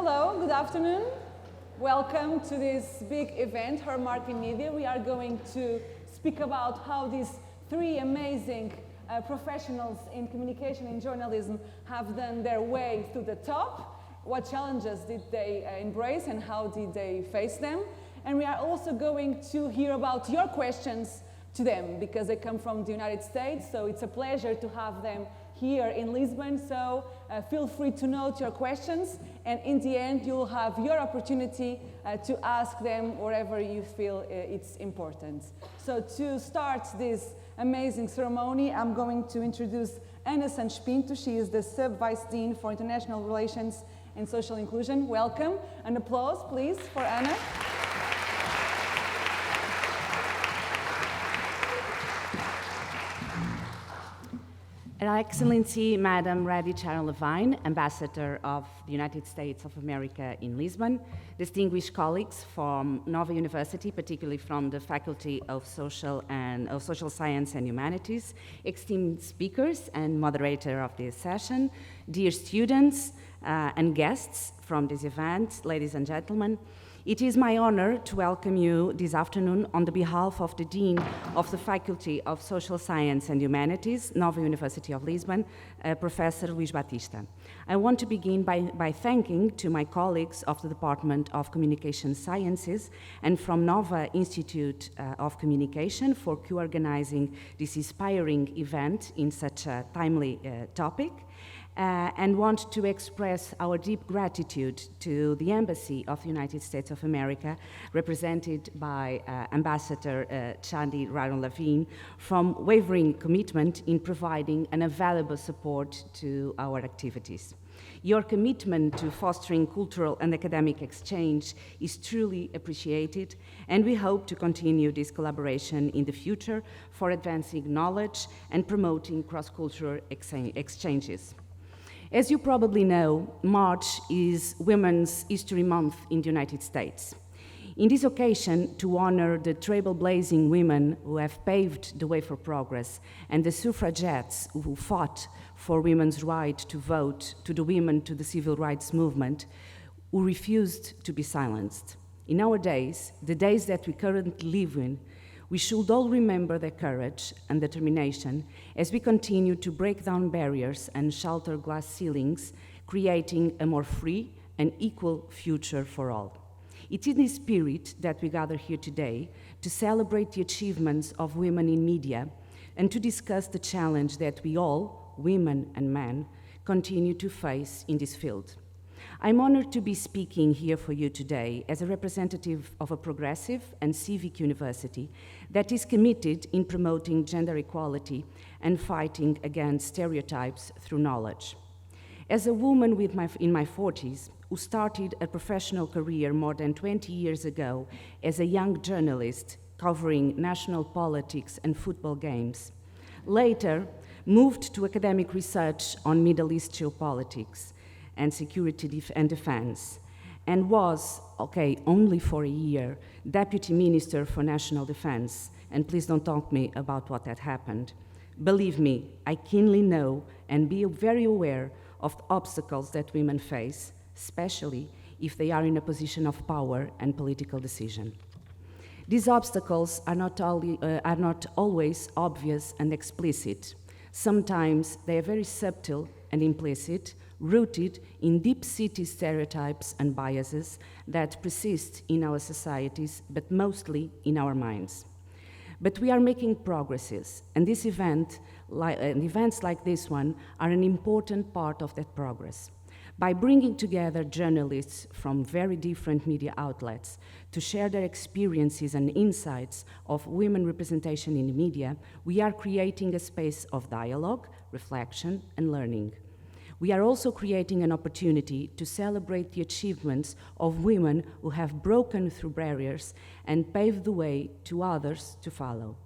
Hello, good afternoon. Welcome to this big event, Hallmark in Media. We are going to speak about how these three amazing professionals in communication and journalism have done their way to the top. What challenges did they embrace and how did they face them? And we are also going to hear about your questions to them because they come from the United States, so it's a pleasure to have them here in Lisbon. So feel free to note your questions, and in the end you'll have your opportunity to ask them wherever you feel it's important. So to start this amazing ceremony, I'm going to introduce Ana Santos Pinto. She is the Sub-Vice Dean for International Relations and Social Inclusion. Welcome. An applause, please, for Ana. Her Excellency, Madam Radi Sharon Levine, Ambassador of the United States of America in Lisbon, distinguished colleagues from NOVA University, particularly from the Faculty of Social Science and Humanities, esteemed speakers and moderator of this session, dear students and guests from this event, ladies and gentlemen, it is my honor to welcome you this afternoon on the behalf of the Dean of the Faculty of Social Science and Humanities, Nova University of Lisbon, Professor Luís Batista. I want to begin by thanking to my colleagues of the Department of Communication Sciences and from Nova Institute of Communication for co-organizing this inspiring event in such a timely topic. And want to express our deep gratitude to the Embassy of the United States of America, represented by Ambassador Chandi Raron-Lavine, from wavering commitment in providing an available support to our activities. Your commitment to fostering cultural and academic exchange is truly appreciated, and we hope to continue this collaboration in the future for advancing knowledge and promoting cross-cultural exchanges. As you probably know, March is Women's History Month in the United States. In this occasion, to honor the trailblazing women who have paved the way for progress and the suffragettes who fought for women's right to vote, to the women to the civil rights movement, who refused to be silenced. In our days, the days that we currently live in, we should all remember their courage and determination as we continue to break down barriers and shelter glass ceilings, creating a more free and equal future for all. It's in this spirit that we gather here today to celebrate the achievements of women in media and to discuss the challenge that we all, women and men, continue to face in this field. I'm honored to be speaking here for you today as a representative of a progressive and civic university that is committed in promoting gender equality and fighting against stereotypes through knowledge. As a woman in my 40s, who started a professional career more than 20 years ago as a young journalist covering national politics and football games, later moved to academic research on Middle East geopolitics and security and defense, and was, only for a year, Deputy Minister for National Defense, and please don't talk to me about what had happened. Believe me, I keenly know and be very aware of the obstacles that women face, especially if they are in a position of power and political decision. These obstacles are not always obvious and explicit. Sometimes they are very subtle and implicit, rooted in deep-seated stereotypes and biases that persist in our societies, but mostly in our minds. But we are making progresses, and events like this one are an important part of that progress. By bringing together journalists from very different media outlets to share their experiences and insights of women representation in the media, we are creating a space of dialogue, reflection, and learning. We are also creating an opportunity to celebrate the achievements of women who have broken through barriers and paved the way to others to follow.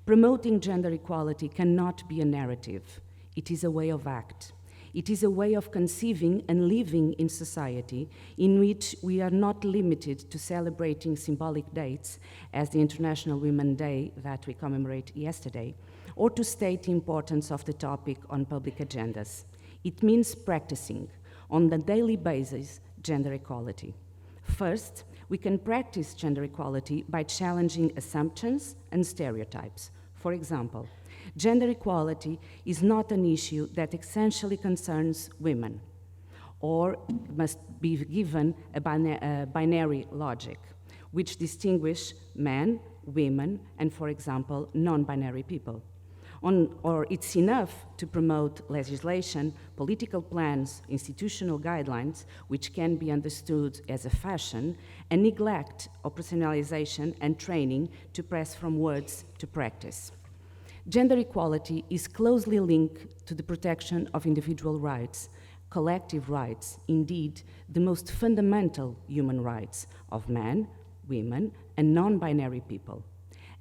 Promoting gender equality cannot be a narrative. It is a way of act. It is a way of conceiving and living in society in which we are not limited to celebrating symbolic dates as the International Women's Day that we commemorated yesterday, or to state the importance of the topic on public agendas. It means practicing on a daily basis gender equality. First, we can practice gender equality by challenging assumptions and stereotypes. For example, gender equality is not an issue that essentially concerns women or must be given a binary logic, which distinguish men, women, and, for example, non-binary people. Or it's enough to promote legislation, political plans, institutional guidelines, which can be understood as a fashion, and neglect operationalization and training to press from words to practice. Gender equality is closely linked to the protection of individual rights, collective rights, indeed, the most fundamental human rights of men, women, and non-binary people,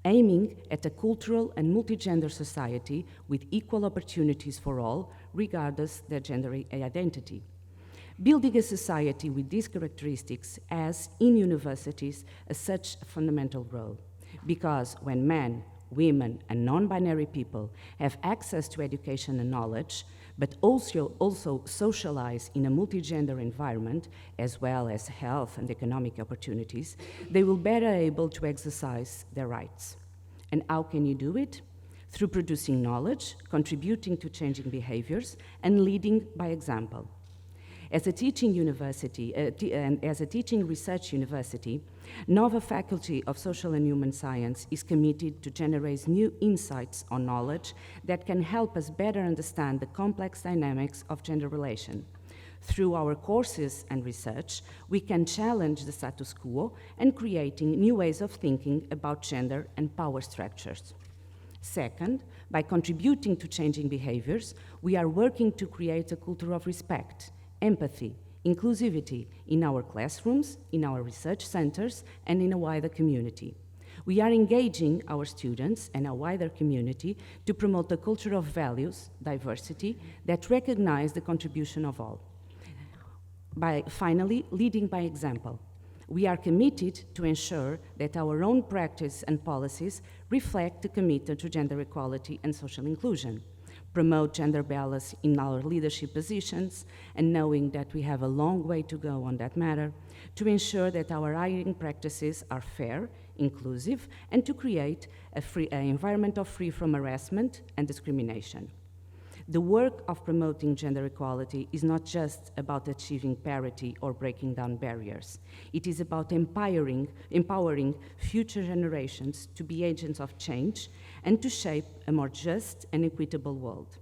aiming at a cultural and multigender society with equal opportunities for all, regardless their gender identity. Building a society with these characteristics has, in universities, such a fundamental role, because when men, women, and non-binary people have access to education and knowledge, but also socialize in a multigender environment, as well as health and economic opportunities, they will better able to exercise their rights. And how can you do it? Through producing knowledge, contributing to changing behaviors, and leading by example. As a teaching university, and as a teaching research university, NOVA Faculty of Social and Human Science is committed to generate new insights on knowledge that can help us better understand the complex dynamics of gender relation. Through our courses and research, we can challenge the status quo and creating new ways of thinking about gender and power structures. Second, by contributing to changing behaviors, we are working to create a culture of respect, empathy, inclusivity in our classrooms, in our research centers, and in a wider community. We are engaging our students and a wider community to promote a culture of values, diversity, that recognize the contribution of all. By finally, leading by example. We are committed to ensure that our own practice and policies reflect the commitment to gender equality and social inclusion, promote gender balance in our leadership positions, and knowing that we have a long way to go on that matter, to ensure that our hiring practices are fair, inclusive, and to create an environment free from harassment and discrimination. The work of promoting gender equality is not just about achieving parity or breaking down barriers. It is about empowering future generations to be agents of change and to shape a more just and equitable world.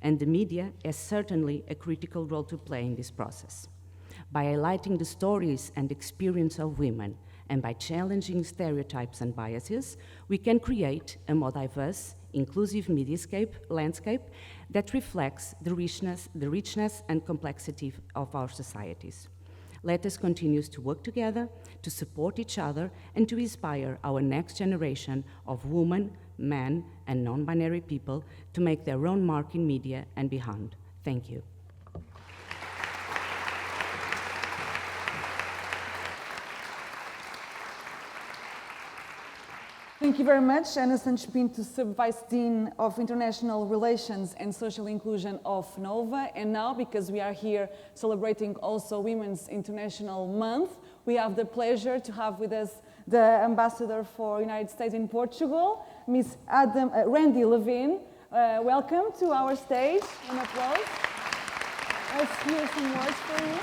And the media has certainly a critical role to play in this process. By highlighting the stories and experience of women, and by challenging stereotypes and biases, we can create a more diverse, inclusive mediascape landscape that reflects the richness and complexity of our societies. Let us continue to work together, to support each other, and to inspire our next generation of women, men, and non-binary people to make their own mark in media and beyond. Thank you. Thank you very much, Ana Santos Pinto, Sub-Vice Dean of International Relations and Social Inclusion of NOVA. And now, because we are here celebrating also Women's International Month, we have the pleasure to have with us the Ambassador for United States in Portugal, Ms. Randy Levine. Welcome to our stage. An applause. Let's hear some words for you.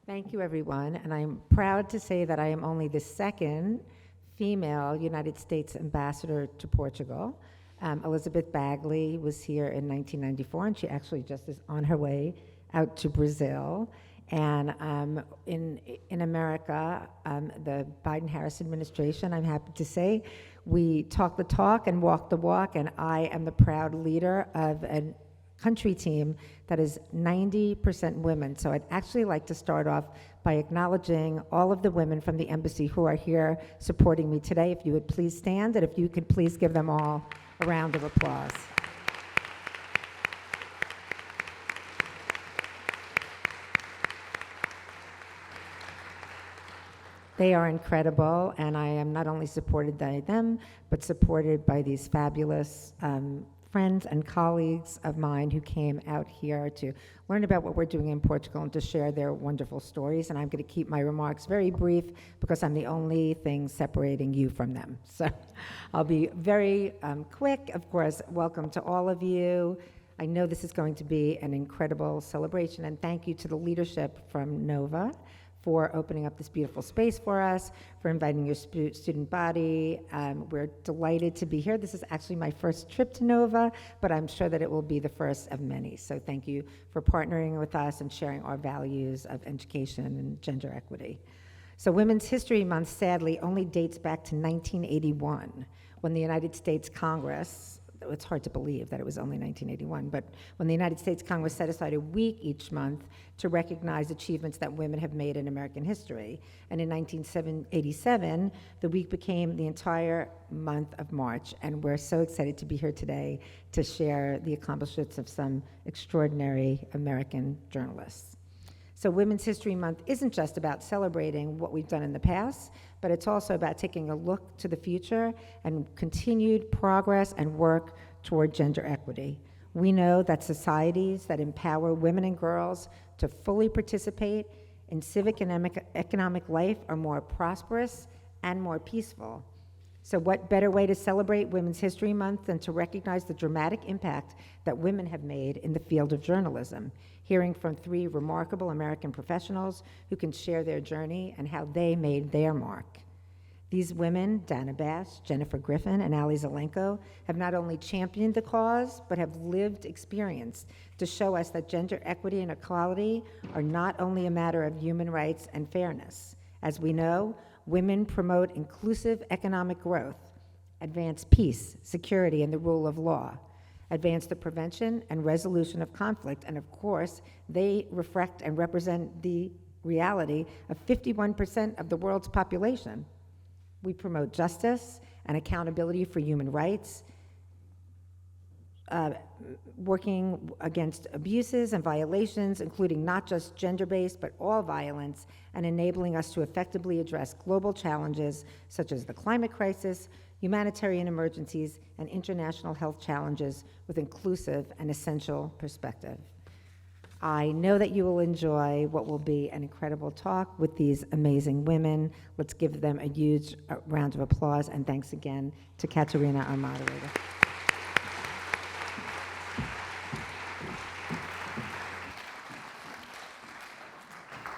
Thank you, everyone, and I'm proud to say that I am only the second female United States ambassador to Portugal. Elizabeth Bagley was here in 1994, and she actually just is on her way out to Brazil. And in America, the Biden-Harris administration, I'm happy to say, we talk the talk and walk the walk, and I am the proud leader of a country team that is 90% women. So I'd actually like to start off by acknowledging all of the women from the embassy who are here supporting me today. If you would please stand, and if you could please give them all a round of applause. They are incredible, and I am not only supported by them, but supported by these fabulous friends and colleagues of mine who came out here to learn about what we're doing in Portugal and to share their wonderful stories. And I'm going to keep my remarks very brief because I'm the only thing separating you from them. So I'll be very quick. Of course, welcome to all of you. I know this is going to be an incredible celebration, and thank you to the leadership from NOVA for opening up this beautiful space for us, for inviting your student body. We're delighted to be here. This is actually my first trip to NOVA, but I'm sure that it will be the first of many. So thank you for partnering with us and sharing our values of education and gender equity. So Women's History Month, sadly, only dates back to 1981, when the United States Congress, it's hard to believe that it was only 1981, but when the United States Congress set aside a week each month to recognize achievements that women have made in American history. And in 1987, the week became the entire month of March, and we're so excited to be here today to share the accomplishments of some extraordinary American journalists. So Women's History Month isn't just about celebrating what we've done in the past, but it's also about taking a look to the future and continued progress and work toward gender equity. We know that societies that empower women and girls to fully participate in civic and economic life are more prosperous and more peaceful. So what better way to celebrate Women's History Month than to recognize the dramatic impact that women have made in the field of journalism, hearing from 3 remarkable American professionals who can share their journey and how they made their mark. These women, Dana Bash, Jennifer Griffin, and Ali Zelenko, have not only championed the cause, but have lived experience to show us that gender equity and equality are not only a matter of human rights and fairness. As we know, women promote inclusive economic growth, advance peace, security, and the rule of law, advance the prevention and resolution of conflict, and of course, they reflect and represent the reality of 51% of the world's population. We promote justice and accountability for human rights, working against abuses and violations, including not just gender-based, but all violence, and enabling us to effectively address global challenges such as the climate crisis, humanitarian emergencies, and international health challenges with inclusive and essential perspective. I know that you will enjoy what will be an incredible talk with these amazing women. Let's give them a huge round of applause, and thanks again to Katerina, our moderator.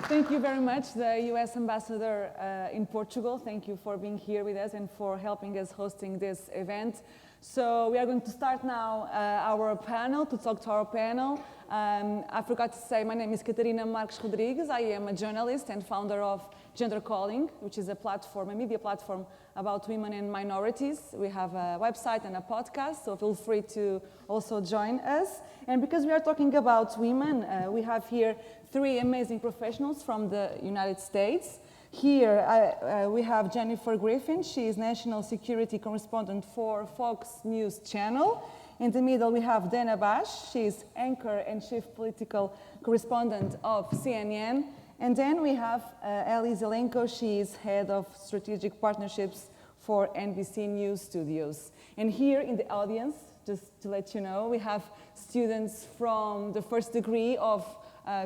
Thank you very much, the U.S. Ambassador in Portugal. Thank you for being here with us and for helping us hosting this event. So we are going to start now our panel, to talk to our panel. I forgot to say, my name is Catarina Marques Rodrigues. I am a journalist and founder of Gender Calling, which is a platform, a media platform about women and minorities. We have a website and a podcast, so feel free to also join us. And because we are talking about women, we have here 3 amazing professionals from the United States. Here we have Jennifer Griffin. She is National Security Correspondent for Fox News Channel. In the middle, we have Dana Bash. She is Anchor and Chief Political Correspondent of CNN. And then we have Ali Zelenko. She is Head of Strategic Partnerships for NBC News Studios. And here in the audience, just to let you know, we have students from the first degree of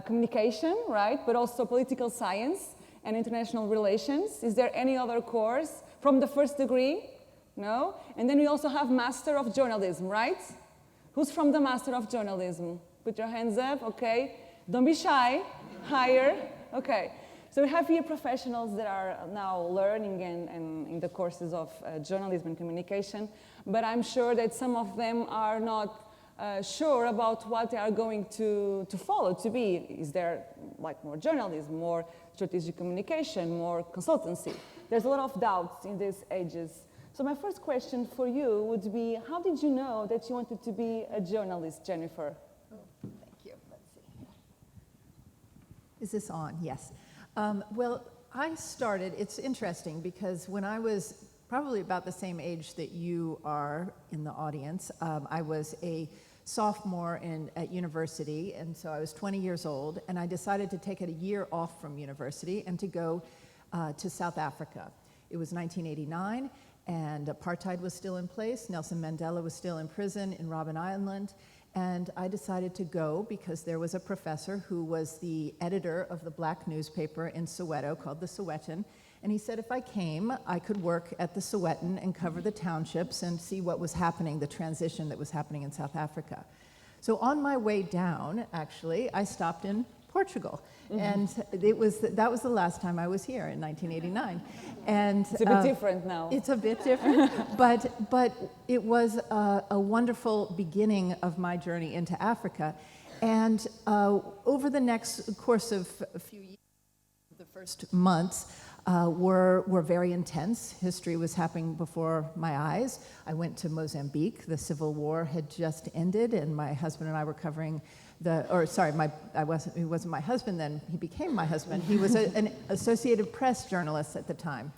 communication, right? But also political science and international relations. Is there any other course from the first degree? No? And then we also have Master of Journalism, right? Who's from the Master of Journalism? Put your hands up, okay. Don't be shy, higher, okay. So we have here professionals that are now learning and in the courses of journalism and communication, but I'm sure that some of them are not sure about what they are going to follow, to be. Is there like more journalism, more strategic communication, more consultancy? There's a lot of doubts in these ages. So my first question for you would be, how did you know that you wanted to be a journalist, Jennifer? Oh, thank you. Let's see. Is this on? Yes. Well, I started, it's interesting because when I was probably about the same age that you are in the audience, I was a sophomore at university, and so I was 20 years old, and I decided to take a year off from university and to go to South Africa. It was 1989, and apartheid was still in place. Nelson Mandela was still in prison in Robben Island. And I decided to go because there was a professor who was the editor of the black newspaper in Soweto called the Sowetan. And he said if I came, I could work at the Sowetan and cover the townships and see what was happening, the transition that was happening in South Africa. So on my way down, actually, I stopped in Portugal. And that was the last time I was here in 1989. And it's a bit different now. It's a bit different, but it was a wonderful beginning of my journey into Africa. And over the next course of a few years, the first months were very intense. History was happening before my eyes. I went to Mozambique. The civil war had just ended, and my husband and I were covering he wasn't my husband then, he became my husband. He was an Associated Press journalist at the time.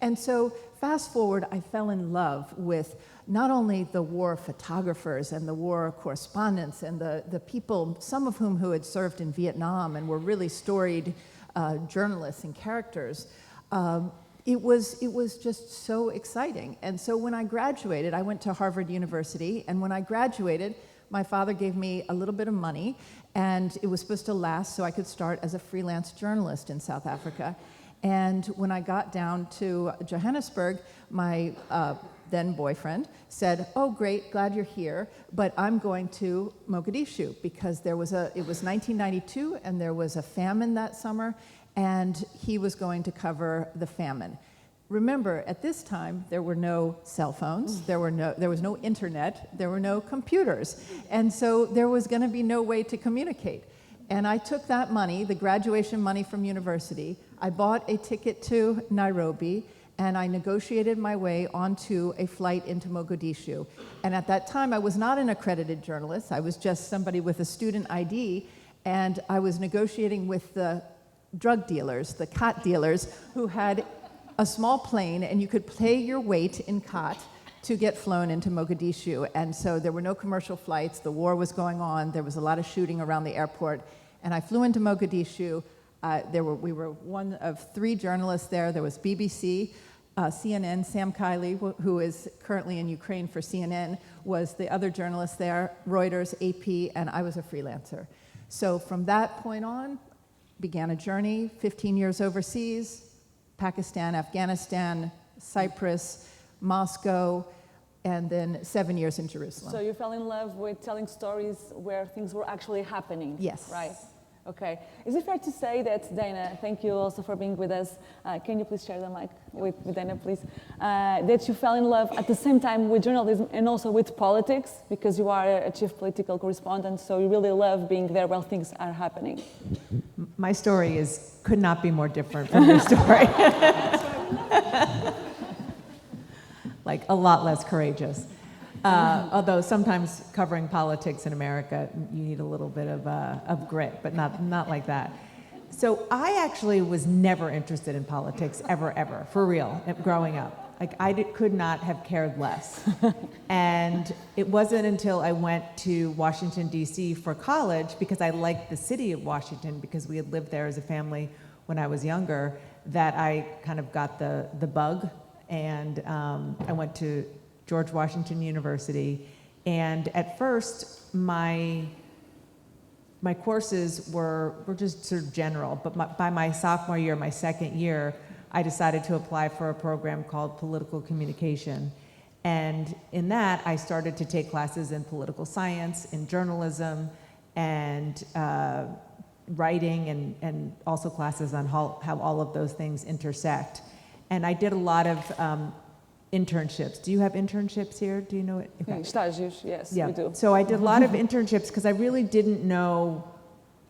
And so fast forward, I fell in love with not only the war photographers and the war correspondents and the people, some of whom who had served in Vietnam and were really storied journalists and characters. It was just so exciting. And so when I graduated, I went to Harvard University, and when I graduated, my father gave me a little bit of money, and it was supposed to last so I could start as a freelance journalist in South Africa. And when I got down to Johannesburg, my then boyfriend said, "Oh, great, glad you're here, but I'm going to Mogadishu," because it was 1992, and there was a famine that summer, and he was going to cover the famine. Remember, at this time, there were no cell phones, there was no internet, there were no computers, and so there was going to be no way to communicate. And I took that money, the graduation money from university, I bought a ticket to Nairobi, and I negotiated my way onto a flight into Mogadishu. And at that time, I was not an accredited journalist, I was just somebody with a student ID, and I was negotiating with the drug dealers, the khat dealers, who had a small plane, and you could pay your weight in khat to get flown into Mogadishu. And so there were no commercial flights, the war was going on, there was a lot of shooting around the airport, and I flew into Mogadishu. We were one of 3 journalists there. There was BBC, CNN, Sam Kiley, who is currently in Ukraine for CNN, was the other journalist there, Reuters, AP, and I was a freelancer. So from that point on, began a journey, 15 years overseas, Pakistan, Afghanistan, Cyprus, Moscow, and then 7 years in Jerusalem. So you fell in love with telling stories where things were actually happening. Yes. Right. Okay. Is it fair to say that, Dana, thank you also for being with us. Can you please share the mic with Dana, please? That you fell in love at the same time with journalism and also with politics, because you are a chief political correspondent, so you really love being there while things are happening. My story could not be more different from your story. Like, a lot less courageous. Although sometimes covering politics in America, you need a little bit of grit, but not like that. So I actually was never interested in politics, ever, for real, growing up. Like, could not have cared less. And it wasn't until I went to Washington, D.C. for college, because I liked the city of Washington, because we had lived there as a family when I was younger, that I kind of got the bug. And I went to George Washington University, and at first my courses were just sort of general, but by my sophomore year, my second year, I decided to apply for a program called Political Communication. And in that, I started to take classes in political science, in journalism, and writing, and also classes on how all of those things intersect. And I did a lot of internships. Do you have internships here? Do you know it? Okay. Estágios, yes, we do. So I did a lot of internships because I really didn't know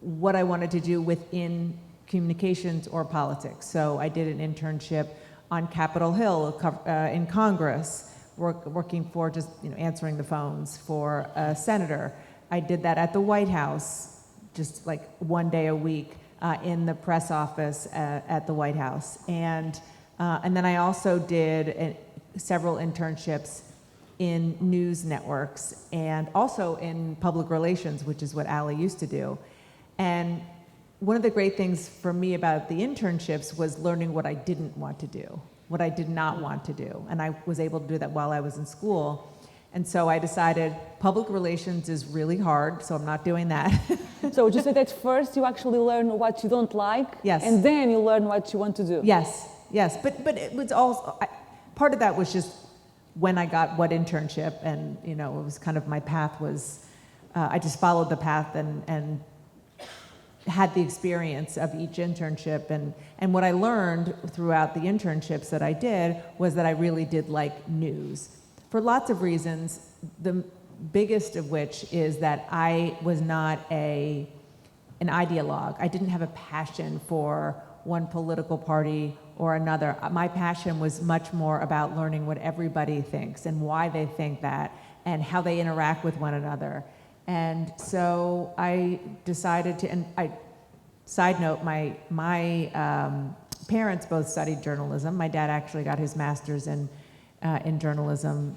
what I wanted to do within communications or politics. So I did an internship on Capitol Hill in Congress, working for just answering the phones for a senator. I did that at the White House, just like one day a week in the press office at the White House. And then I also did several internships in news networks and also in public relations, which is what Ali used to do. And one of the great things for me about the internships was learning what I didn't want to do. what I did not want to do. And I was able to do that while I was in school. And so I decided public relations is really hard, so I'm not doing that. So would you say that first you actually learn what you don't like? Yes. And then you learn what you want to do? Yes, yes. But it was also, part of that was just when I got what internship, and it was kind of my path was, I just followed the path and had the experience of each internship. And what I learned throughout the internships that I did was that I really did like news. For lots of reasons, the biggest of which is that I was not an ideologue. I didn't have a passion for one political party or another. My passion was much more about learning what everybody thinks and why they think that and how they interact with one another. And so I decided to, and side note, my parents both studied journalism. My dad actually got his master's in journalism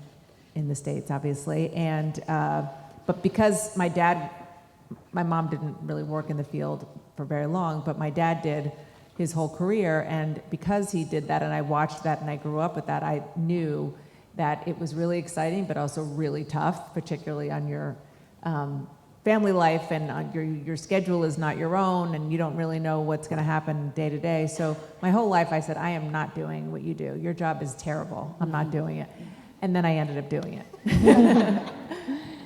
in the States, obviously. And, but because my mom didn't really work in the field for very long, but my dad did his whole career. And because he did that and I watched that and I grew up with that, I knew that it was really exciting, but also really tough, particularly on your family life, and on your schedule is not your own, and you don't really know what's going to happen day to day. So my whole life I said, I am not doing what you do. Your job is terrible. I'm not doing it. And then I ended up doing it.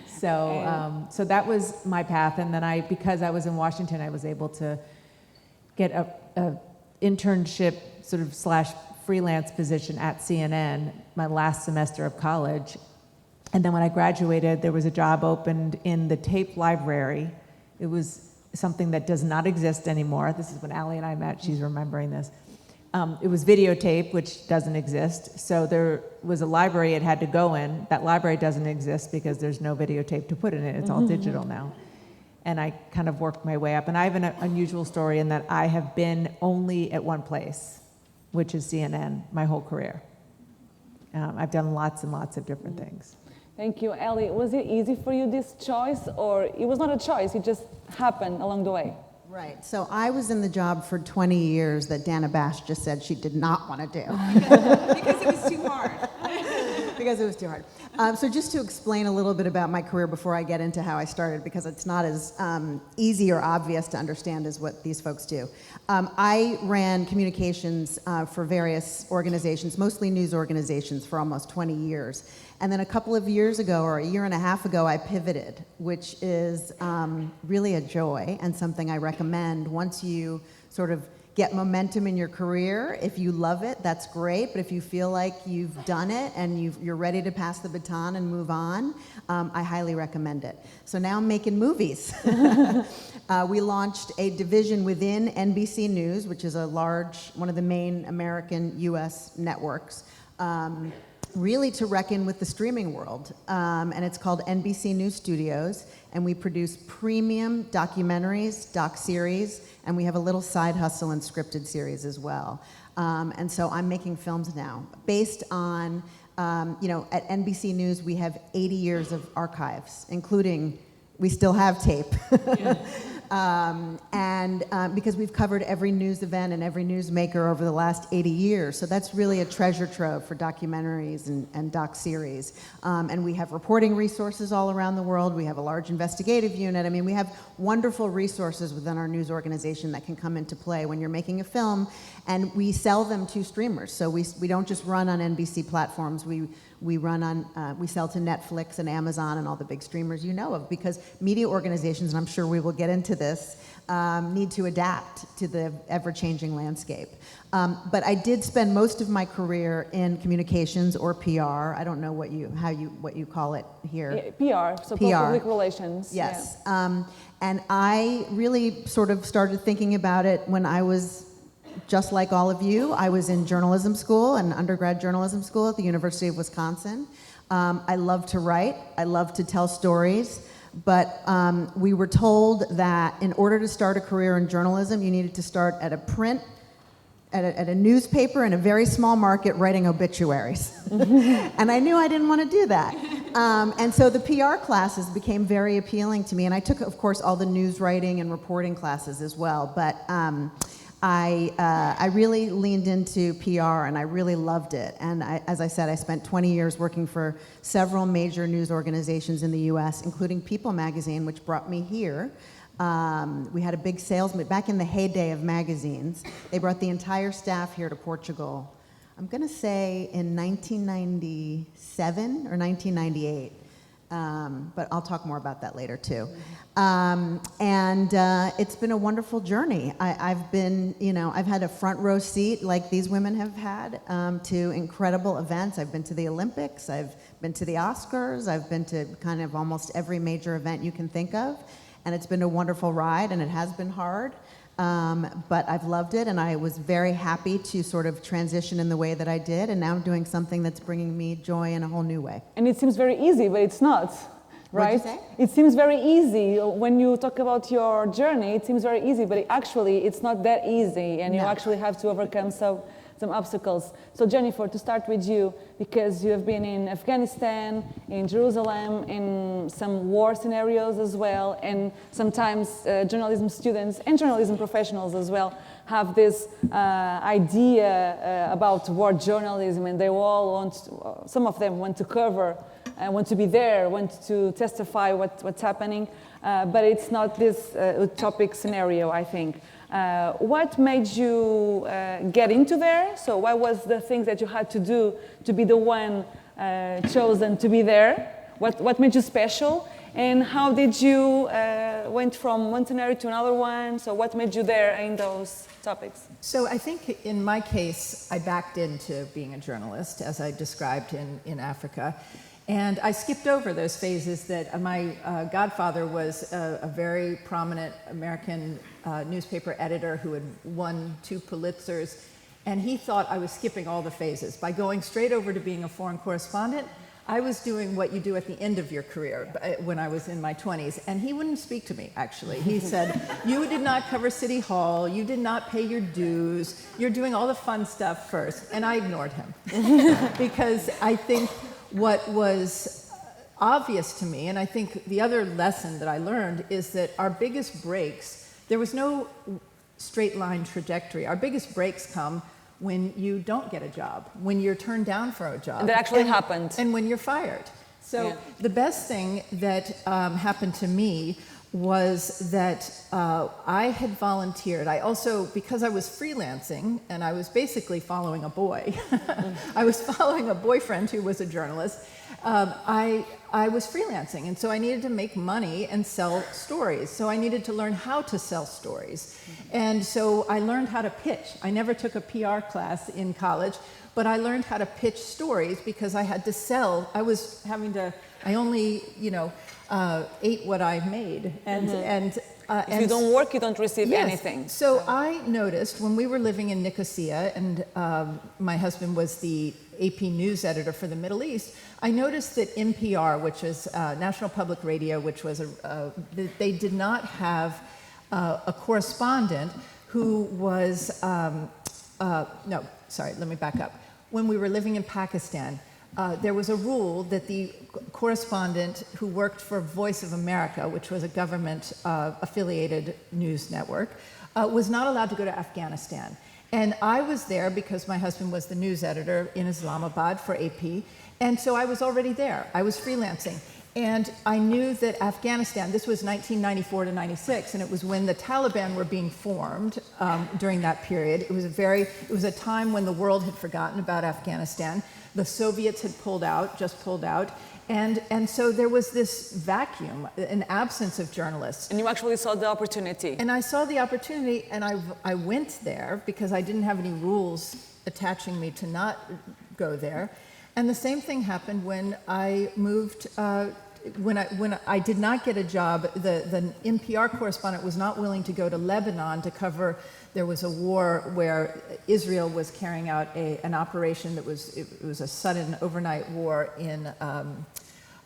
So that was my path. And then because I was in Washington, I was able to get a internship sort of / freelance position at CNN my last semester of college. And then when I graduated, there was a job opened in the tape library. It was something that does not exist anymore. This is when Allie and I met. She's remembering this. It was videotape, which doesn't exist. So there was a library it had to go in. That library doesn't exist because there's no videotape to put in it. It's all digital now. And I kind of worked my way up. And I have an unusual story in that I have been only at one place, which is CNN, my whole career. I've done lots and lots of different things. Thank you, Ellie. Was it easy for you, this choice, or it was not a choice, it just happened along the way? Right. So I was in the job for 20 years that Dana Bash just said she did not want to do. Because it was too hard. Because it was too hard. So just to explain a little bit about my career before I get into how I started, because it's not as easy or obvious to understand as what these folks do. I ran communications for various organizations, mostly news organizations, for almost 20 years. And then a couple of years ago, or a year and a half ago, I pivoted, which is really a joy and something I recommend. Once you sort of get momentum in your career, if you love it, that's great. But if you feel like you've done it and you're ready to pass the baton and move on, I highly recommend it. So now I'm making movies. We launched a division within NBC News, which is one of the main American US networks, really to reckon with the streaming world. And it's called NBC News Studios, and we produce premium documentaries, doc-series, and we have a little side hustle and scripted series as well. And so I'm making films now based on, at NBC News we have 80 years of archives, including, we still have tape. Because we've covered every news event and every newsmaker over the last 80 years. So that's really a treasure trove for documentaries and doc-series. And we have reporting resources all around the world. We have a large investigative unit. I mean, we have wonderful resources within our news organization that can come into play when you're making a film. And we sell them to streamers. So we don't just run on NBC platforms. We run on, we sell to Netflix and Amazon and all the big streamers you know of, because media organizations, and I'm sure we will get into this, need to adapt to the ever-changing landscape. But I did spend most of my career in communications or PR. I don't know what you call it here. Yeah, PR, so PR. public relations. Yes. Yeah. And I really sort of started thinking about it when I was just like all of you. I was in journalism school, an undergrad journalism school at the University of Wisconsin. I love to write. I love to tell stories. But we were told that in order to start a career in journalism, you needed to start at a newspaper in a very small market writing obituaries. And I knew I didn't want to do that. And so the PR classes became very appealing to me. And I took, of course, all the news writing and reporting classes as well. But I really leaned into PR and I really loved it. And as I said, I spent 20 years working for several major news organizations in the US, including People magazine, which brought me here. We had a big sales, back in the heyday of magazines, they brought the entire staff here to Portugal, I'm gonna say in 1997 or 1998. But I'll talk more about that later too. It's been a wonderful journey. I've been, I've had a front row seat like these women have had to incredible events. I've been to the Olympics, I've been to the Oscars, I've been to kind of almost every major event you can think of. And it's been a wonderful ride, and it has been hard. But I've loved it, and I was very happy to sort of transition in the way that I did, and now I'm doing something that's bringing me joy in a whole new way. And it seems very easy, but it's not, right? What'd you say? It seems very easy. When you talk about your journey, it seems very easy, but it's not that easy, and you actually have to overcome some obstacles. So Jennifer, to start with you, because you have been in Afghanistan, in Jerusalem, in some war scenarios as well, and sometimes journalism students and journalism professionals as well have this idea about war journalism, and they all some of them want to cover, want to be there, want to testify what's happening, but it's not this utopic scenario, I think. What made you get into there? So what was the things that you had to do to be the one chosen to be there? What made you special? And how did you went from one scenario to another one? So what made you there in those topics? So I think in my case, I backed into being a journalist, as I described in Africa. And I skipped over those phases that my godfather was a very prominent American newspaper editor who had won 2 Pulitzers. And he thought I was skipping all the phases. By going straight over to being a foreign correspondent, I was doing what you do at the end of your career when I was in my 20s. And he wouldn't speak to me, actually. He said, you did not cover City Hall, you did not pay your dues, you're doing all the fun stuff first. And I ignored him. Because I think what was obvious to me, and I think the other lesson that I learned, is that our biggest breaks, there was no straight line trajectory. Our biggest breaks come when you don't get a job, when you're turned down for a job. And that actually happened. And when you're fired. So the best thing that happened to me was that I had volunteered. I also, because I was freelancing and I was basically following a boy, I was following a boyfriend who was a journalist, I was freelancing, and so I needed to make money and sell stories. So I needed to learn how to sell stories. And so I learned how to pitch. I never took a PR class in college, but I learned how to pitch stories because I had to sell. I only, ate what I made. And if you don't work, you don't receive anything. So I noticed when we were living in Nicosia, and my husband was the AP News editor for the Middle East, I noticed that NPR, which is National Public Radio, which was they did not have a correspondent who was, no, sorry, let me back up. When we were living in Pakistan, there was a rule that the correspondent who worked for Voice of America, which was a government-affiliated news network, was not allowed to go to Afghanistan. And I was there because my husband was the news editor in Islamabad for AP, and so I was already there. I was freelancing. And I knew that Afghanistan, this was 1994 to 96, and it was when the Taliban were being formed during that period. It was a time when the world had forgotten about Afghanistan. The Soviets had just pulled out. And so there was this vacuum, an absence of journalists. And you actually saw the opportunity. And I saw the opportunity, and I went there because I didn't have any rules attaching me to not go there. And the same thing happened when I moved, when I did not get a job. The NPR correspondent was not willing to go to Lebanon to cover. There was a war where Israel was carrying out an operation that it was a sudden overnight war in the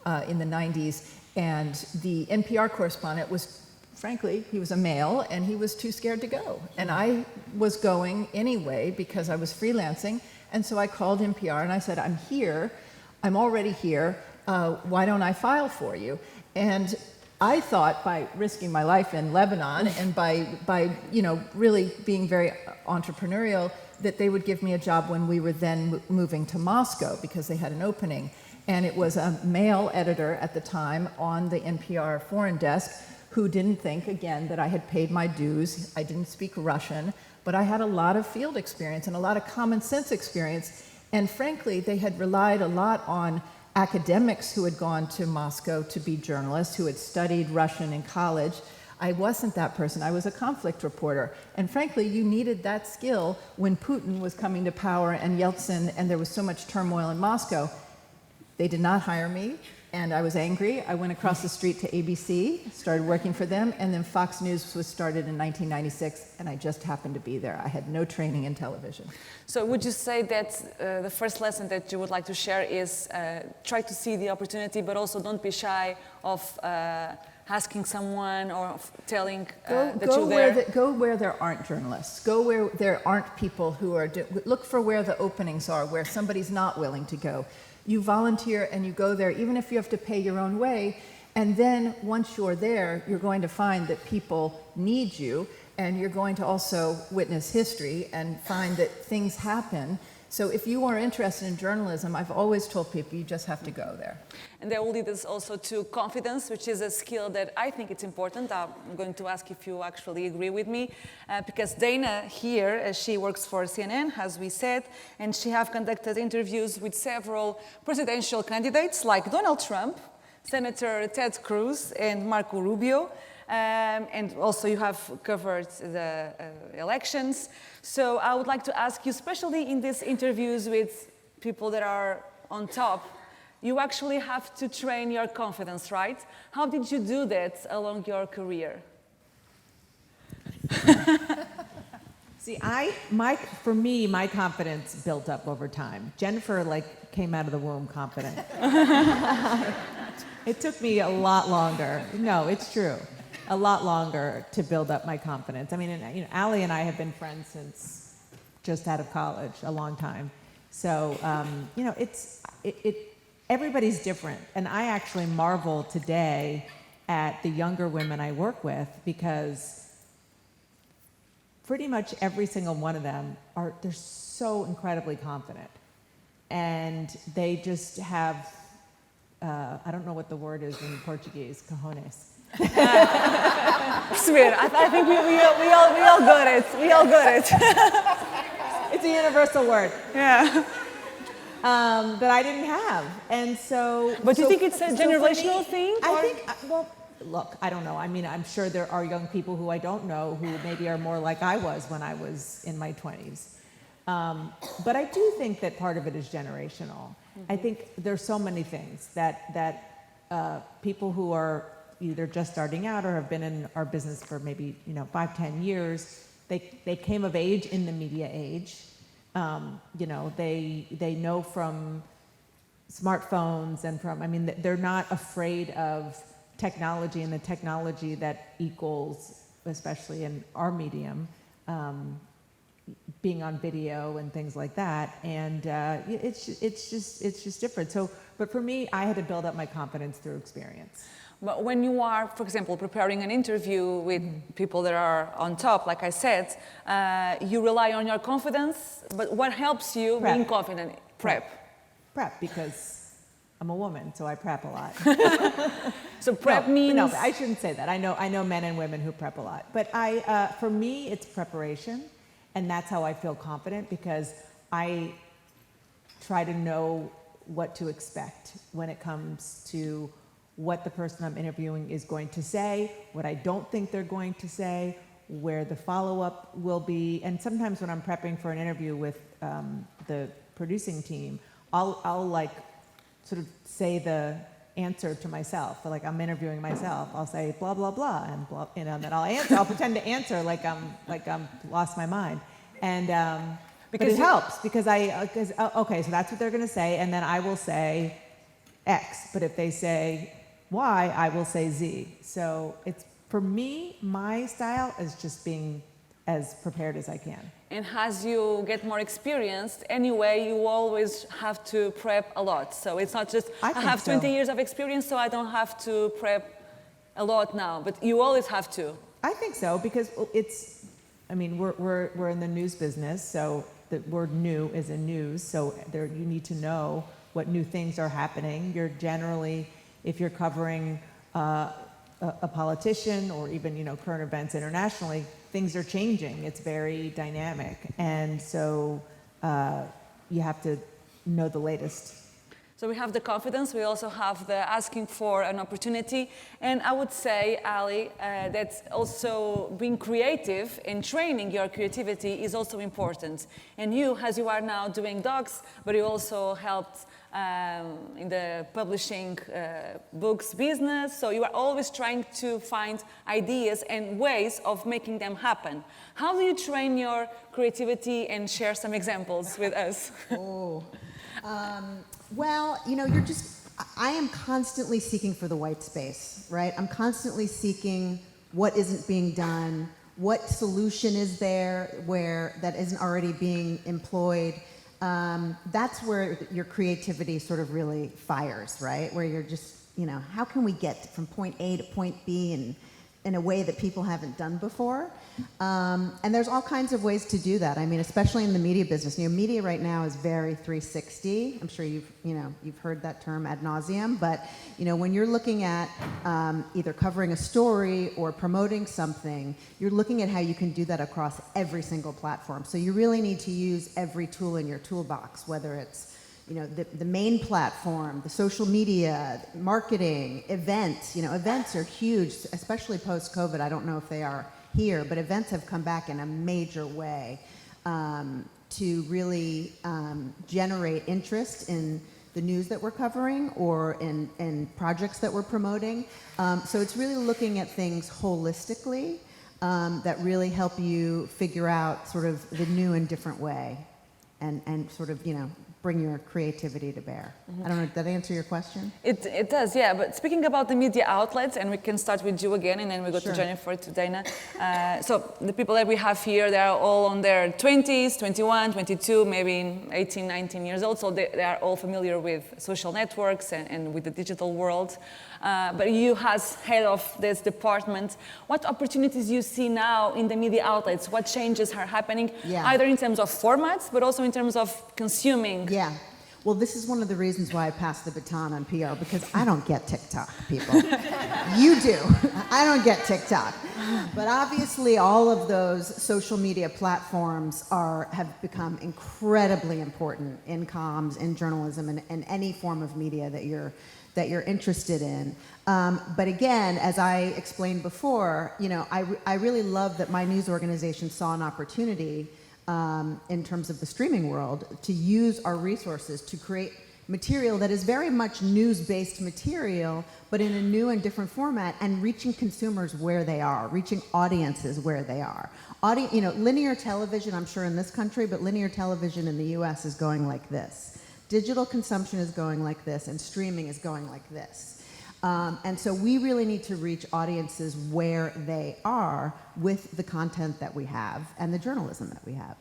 90s, and the NPR correspondent was, frankly, he was a male, and he was too scared to go. And I was going anyway because I was freelancing, and so I called NPR and I said, I'm already here, why don't I file for you? And I thought by risking my life in Lebanon and by really being very entrepreneurial, that they would give me a job when we were then moving to Moscow because they had an opening. And it was a male editor at the time on the NPR foreign desk who didn't think, again, that I had paid my dues. I didn't speak Russian, but I had a lot of field experience and a lot of common sense experience. And frankly, they had relied a lot on academics who had gone to Moscow to be journalists, who had studied Russian in college. I wasn't that person. I was a conflict reporter. And frankly, you needed that skill when Putin was coming to power and Yeltsin, and there was so much turmoil in Moscow. They did not hire me, and I was angry. I went across the street to ABC, started working for them, and then Fox News was started in 1996, and I just happened to be there. I had no training in television. So would you say that the first lesson that you would like to share is try to see the opportunity, but also don't be shy of asking someone or telling that you're there? Go where there aren't journalists. Go where there aren't people who are... Look for where the openings are, where somebody's not willing to go. You volunteer and you go there, even if you have to pay your own way. And then once you're there, you're going to find that people need you, and you're going to also witness history and find that things happen. So if you are interested in journalism, I've always told people you just have to go there. And that will lead us also to confidence, which is a skill that I think it's important. I'm going to ask if you actually agree with me, because Dana here, she works for CNN, as we said, and she have conducted interviews with several presidential candidates like Donald Trump, Senator Ted Cruz, and Marco Rubio. And also you have covered the elections. So I would like to ask you, especially in these interviews with people that are on top, you actually have to train your confidence, right? How did you do that along your career? See, for me, my confidence built up over time. Jennifer, came out of the womb confident. It took me a lot longer. No, it's true. A lot longer to build up my confidence. I mean, Allie and I have been friends since just out of college, a long time. So, everybody's different. And I actually marvel today at the younger women I work with, because pretty much every single one of them they're so incredibly confident. And they just have, I don't know what the word is in Portuguese, cojones. Swear, I think we all got it. We all got it. It's a universal word. Yeah. That I didn't have, and so. But you think it's a generational thing? I think. Well, look, I don't know. I mean, I'm sure there are young people who I don't know who maybe are more like I was when I was in my 20s. But I do think that part of it is generational. Mm-hmm. I think there's so many things that people who are either just starting out or have been in our business for maybe 5-10 years, they came of age in the media age. They know from smartphones and they're not afraid of technology and the technology that equals, especially in our medium, being on video and things like that. And it's just different. So, but for me, I had to build up my confidence through experience. But when you are, for example, preparing an interview with people that are on top, like I said, you rely on your confidence, but what helps you being confident? Prep, because I'm a woman, so I prep a lot. So prep means... No, I shouldn't say that. I know men and women who prep a lot. But for me, it's preparation, and that's how I feel confident, because I try to know what to expect when it comes to what the person I'm interviewing is going to say, what I don't think they're going to say, where the follow-up will be. And sometimes when I'm prepping for an interview with the producing team, I'll sort of say the answer to myself. Like I'm interviewing myself, I'll say blah blah blah, and blah, and then I'll answer. I'll pretend to answer like I'm lost my mind, and because it helps because okay, so that's what they're going to say, and then I will say X. But if they say Y, I will say Z. So it's, for me, my style is just being as prepared as I can. And as you get more experienced, anyway, you always have to prep a lot. So it's not just, I have 20 years of experience, so I don't have to prep a lot now, but you always have to. I think so, because it's, I mean, we're in the news business, so the word new is in news, so there you need to know what new things are happening. You're generally, if you're covering a politician or even, you know, current events internationally, things are changing. It's very dynamic, and so you have to know the latest. So we have the confidence, we also have the asking for an opportunity, and I would say, Ali, that also being creative and training your creativity is also important. And you, as you are now doing docs, but you also helped in the publishing books business, so you are always trying to find ideas and ways of making them happen. How do you train your creativity, and share some examples with us? Well, you know, I am constantly seeking for the white space, right? I'm constantly seeking what isn't being done, what solution is there where that isn't already being employed. That's where your creativity sort of really fires, right? Where you're just, you know, how can we get from point A to point B and in a way that people haven't done before? And there's all kinds of ways to do that. I mean, especially in the media business. You know, media right now is very 360. I'm sure you've heard that term ad nauseum. But, you know, when you're looking at either covering a story or promoting something, you're looking at how you can do that across every single platform. So you really need to use every tool in your toolbox, whether it's, you know, the main platform, the social media, marketing, events. You know, events are huge, especially post-COVID. I don't know if they are here, but events have come back in a major way to really generate interest in the news that we're covering or in projects that we're promoting. So it's really looking at things holistically that really help you figure out sort of the new and different way and sort of, you know, bring your creativity to bear. I don't know, did that answer your question? It does, yeah. But speaking about the media outlets, and we can start with you again, and then we go to Jennifer, to Dana. So the people that we have here, they are all on their 20s, 21, 22, maybe 18, 19 years old. So they are all familiar with social networks and with the digital world. But you, as head of this department, what opportunities you see now in the media outlets? What changes are happening, either in terms of formats, but also in terms of consuming? Yeah. Well, this is one of the reasons why I passed the baton on PR, because I don't get TikTok, people. You do. I don't get TikTok. But obviously, all of those social media platforms have become incredibly important in comms, in journalism, and any form of media that you're interested in. But again, as I explained before, you know, I really love that my news organization saw an opportunity in terms of the streaming world to use our resources to create material that is very much news-based material, but in a new and different format, and reaching consumers where they are, reaching audiences where they are. You know, linear television, I'm sure in this country, but linear television in the US is going like this. Digital consumption is going like this, and streaming is going like this. And so we really need to reach audiences where they are with the content that we have and the journalism that we have.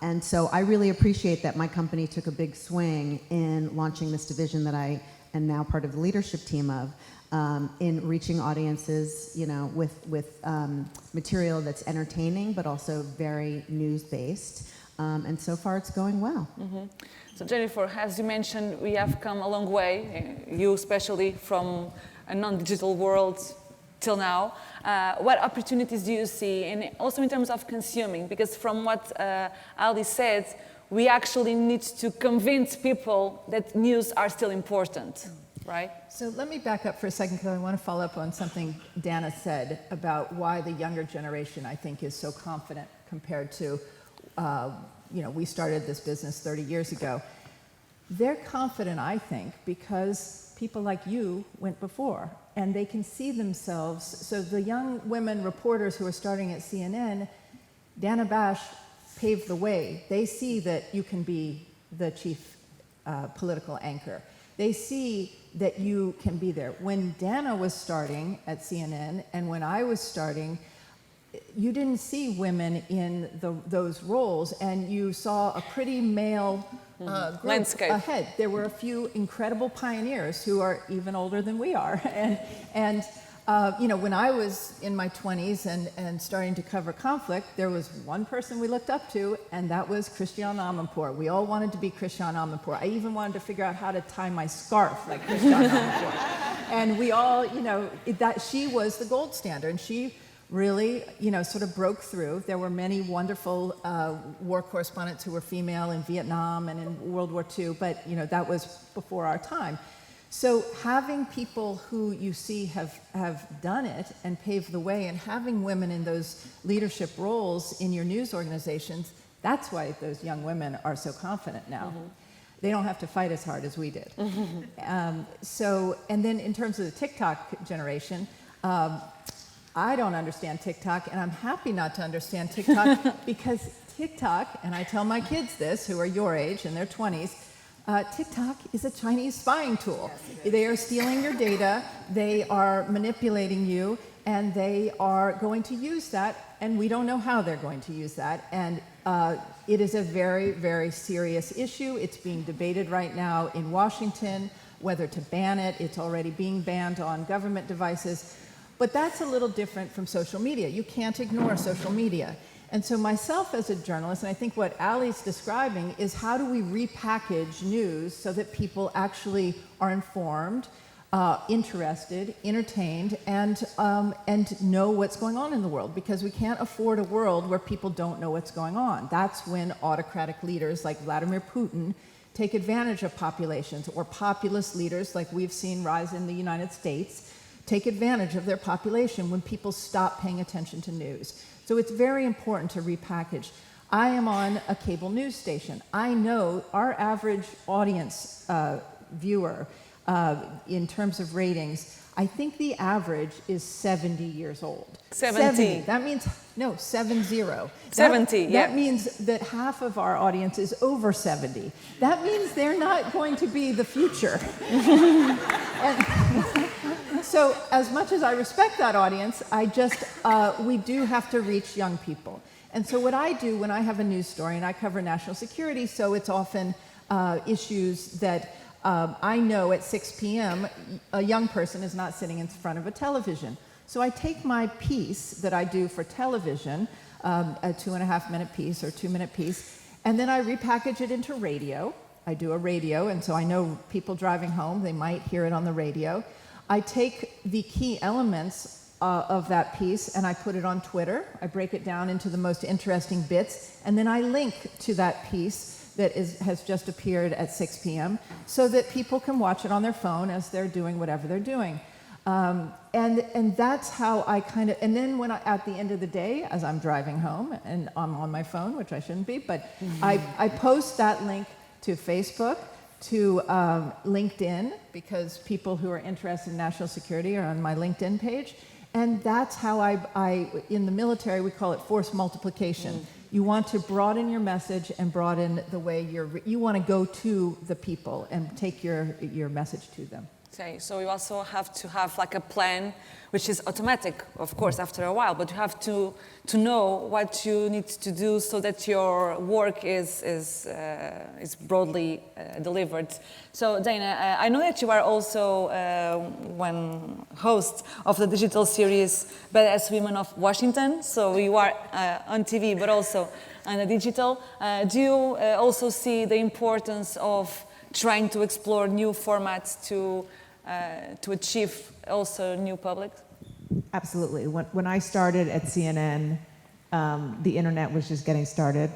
And so I really appreciate that my company took a big swing in launching this division that I am now part of the leadership team of, in reaching audiences, you know, with material that's entertaining but also very news-based. And so far it's going well. Mm-hmm. So Jennifer, as you mentioned, we have come a long way, you especially, from a non-digital world till now. What opportunities do you see, and also in terms of consuming? Because from what Ali said, we actually need to convince people that news are still important, right? So let me back up for a second, because I want to follow up on something Dana said about why the younger generation, I think, is so confident compared to you know, we started this business 30 years ago. They're confident, I think, because people like you went before, and they can see themselves. So the young women reporters who are starting at CNN, Dana Bash paved the way. They see that you can be the chief political anchor. They see that you can be there. When Dana was starting at CNN, and when I was starting, you didn't see women in those roles, and you saw a pretty male group landscape ahead. There were a few incredible pioneers who are even older than we are, and When I was in my 20s and starting to cover conflict, there was one person we looked up to, and that was Christiane Amanpour. We all wanted to be Christiane Amanpour. I even wanted to figure out how to tie my scarf like Christiane Amanpour. And we all, that she was the gold standard, and she really, sort of broke through. There were many wonderful war correspondents who were female in Vietnam and in World War II, but, that was before our time. So having people who you see have done it and paved the way, and having women in those leadership roles in your news organizations, that's why those young women are so confident now. Mm-hmm. They don't have to fight as hard as we did. Mm-hmm. And then in terms of the TikTok generation, I don't understand TikTok, and I'm happy not to understand TikTok because TikTok, and I tell my kids this, who are your age, in their 20s, TikTok is a Chinese spying tool. Yes, they are stealing your data, they are manipulating you, and they are going to use that, and we don't know how they're going to use that. And it is a very, very serious issue. It's being debated right now in Washington, whether to ban it. It's already being banned on government devices. But that's a little different from social media. You can't ignore social media. And so myself as a journalist, and I think what Ali's describing is how do we repackage news so that people actually are informed, interested, entertained, and know what's going on in the world, because we can't afford a world where people don't know what's going on. That's when autocratic leaders like Vladimir Putin take advantage of populations, or populist leaders like we've seen rise in the United States take advantage of their population when people stop paying attention to news. So it's very important to repackage. I am on a cable news station. I know our average audience viewer in terms of ratings, I think the average is 70 years old. 70. That means, no, 70. 70, yeah. That means that half of our audience is over 70. That means they're not going to be the future. So as much as I respect that audience, we do have to reach young people. And so what I do when I have a news story, and I cover national security, so it's often issues that I know at 6 p.m. a young person is not sitting in front of a television. So I take my piece that I do for television, a 2.5-minute piece or 2-minute piece, and then I repackage it into radio. I do a radio, and so I know people driving home, they might hear it on the radio. I take the key elements of that piece and I put it on Twitter. I break it down into the most interesting bits, and then I link to that piece that has just appeared at 6 p.m. so that people can watch it on their phone as they're doing whatever they're doing. And that's how I kind of, and then at the end of the day, as I'm driving home and I'm on my phone, which I shouldn't be, but I post that link to Facebook, to LinkedIn, because people who are interested in national security are on my LinkedIn page. And that's how I in the military, we call it force multiplication. You want to broaden your message and broaden the way you want to go to the people and take your message to them. Okay, so you also have to have like a plan, which is automatic, of course, after a while, but you have to know what you need to do so that your work is broadly delivered. So Dana, I know that you are also one host of the digital series Badass Women of Washington, so you are on TV, but also on the digital. Do you also see the importance of trying to explore new formats to achieve also new public? Absolutely. When I started at CNN, the internet was just getting started.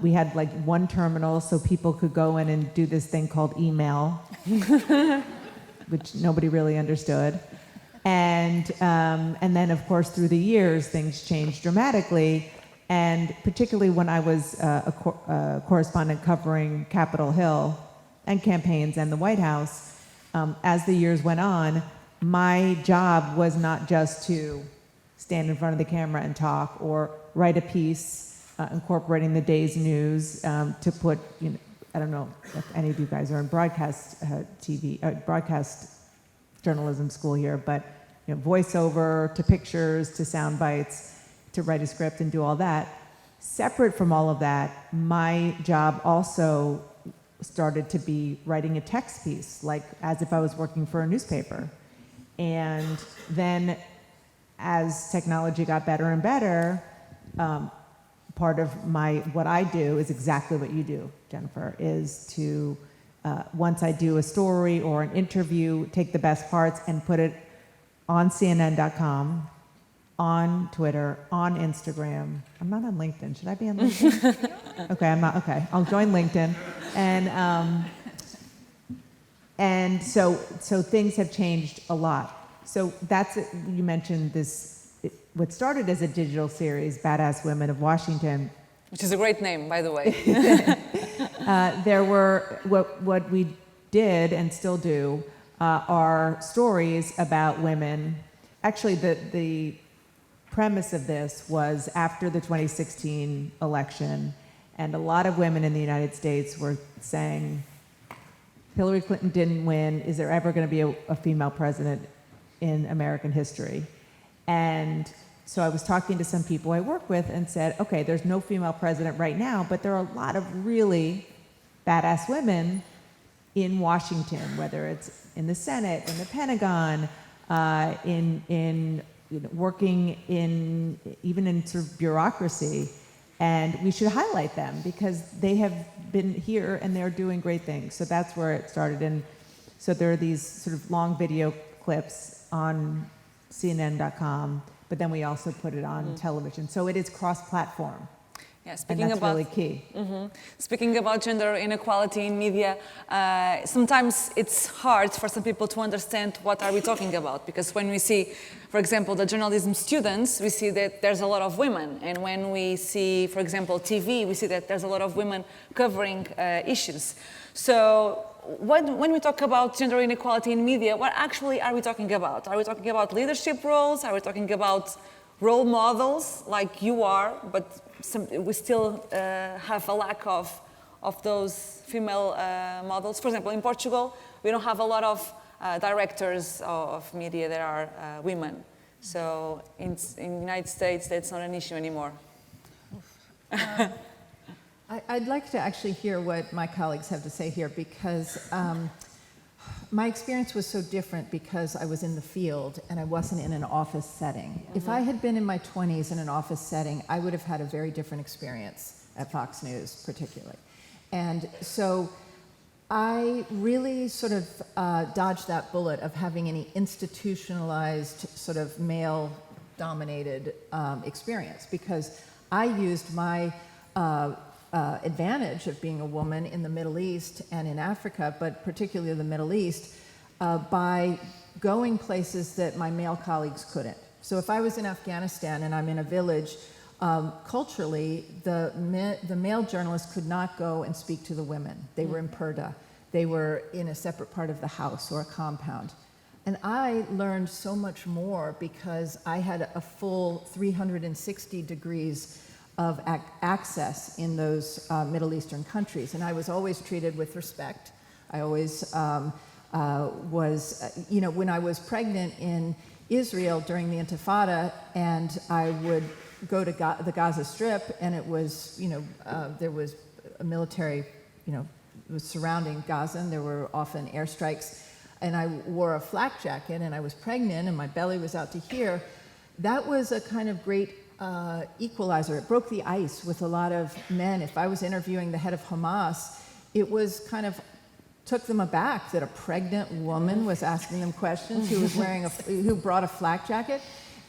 We had like one terminal so people could go in and do this thing called email, which nobody really understood. And then, of course, through the years, things changed dramatically. And particularly when I was a correspondent covering Capitol Hill and campaigns and the White House, as the years went on, my job was not just to stand in front of the camera and talk or write a piece incorporating the day's news to put, I don't know if any of you guys are in broadcast broadcast journalism school here, but voiceover to pictures to sound bites to write a script and do all that. Separate from all of that, my job also started to be writing a text piece, like as if I was working for a newspaper. And then as technology got better and better, part of what I do is exactly what you do, Jennifer, is to, once I do a story or an interview, take the best parts and put it on CNN.com, on Twitter, on Instagram. I'm not on LinkedIn. Should I be on LinkedIn? Okay, I'm not. Okay, I'll join LinkedIn. And so things have changed a lot. So that's it. You mentioned this, what started as a digital series, Badass Women of Washington. Which is a great name, by the way. There were, what we did and still do are stories about women. Actually, the premise of this was after the 2016 election, and a lot of women in the United States were saying, Hillary Clinton didn't win. Is there ever going to be a female president in American history? And so I was talking to some people I work with and said, okay, there's no female president right now, but there are a lot of really badass women in Washington, whether it's in the Senate, in the Pentagon, working even in sort of bureaucracy. And we should highlight them because they have been here and they're doing great things. So that's where it started. And so there are these sort of long video clips on CNN.com, but then we also put it on television. So it is cross-platform. Yeah, And that's really key. Speaking about gender inequality in media, sometimes it's hard for some people to understand what are we talking about, because when we see, for example, the journalism students, we see that there's a lot of women, and when we see, for example, TV, we see that there's a lot of women covering issues. So when we talk about gender inequality in media, what actually are we talking about? Are we talking about leadership roles? Are we talking about role models like you are, but we still have a lack of those female models? For example, in Portugal, we don't have a lot of directors of media that are women. So in the United States, that's not an issue anymore. I'd like to actually hear what my colleagues have to say here, because my experience was so different because I was in the field and I wasn't in an office setting. If I had been in my 20s in an office setting, I would have had a very different experience at Fox News, particularly. And so I really sort of dodged that bullet of having any institutionalized sort of male-dominated experience, because I used my advantage of being a woman in the Middle East and in Africa, but particularly the Middle East, by going places that my male colleagues couldn't. So if I was in Afghanistan and I'm in a village, culturally, the male journalists could not go and speak to the women. They were in Purdah. They were in a separate part of the house or a compound. And I learned so much more because I had a full 360 degrees of access in those Middle Eastern countries. And I was always treated with respect. I always was, when I was pregnant in Israel during the Intifada, and I would go to the Gaza Strip, and it was, there was a military, was surrounding Gaza, and there were often airstrikes, and I wore a flak jacket, and I was pregnant, and my belly was out to here. That was a kind of great equalizer. It broke the ice with a lot of men. If I was interviewing the head of Hamas, it was kind of took them aback that a pregnant woman was asking them questions who was wearing who brought a flak jacket.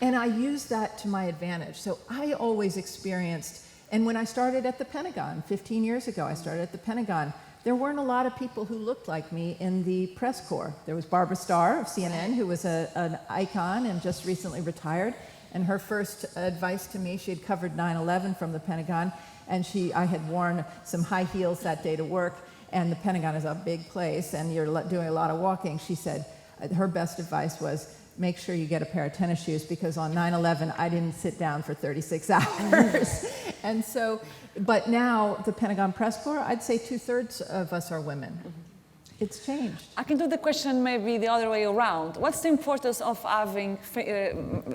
And I used that to my advantage. So I always experienced, and when I started at the Pentagon, 15 years ago, I started at the Pentagon, there weren't a lot of people who looked like me in the press corps. There was Barbara Starr of CNN, who was an icon and just recently retired. And her first advice to me, she had covered 9/11 from the Pentagon, and I had worn some high heels that day to work, and the Pentagon is a big place, and you're doing a lot of walking. She said her best advice was, make sure you get a pair of tennis shoes, because on 9/11, I didn't sit down for 36 hours. And so, but now the Pentagon press corps, I'd say 2/3 of us are women. It's changed. I can do the question maybe the other way around. What's the importance of having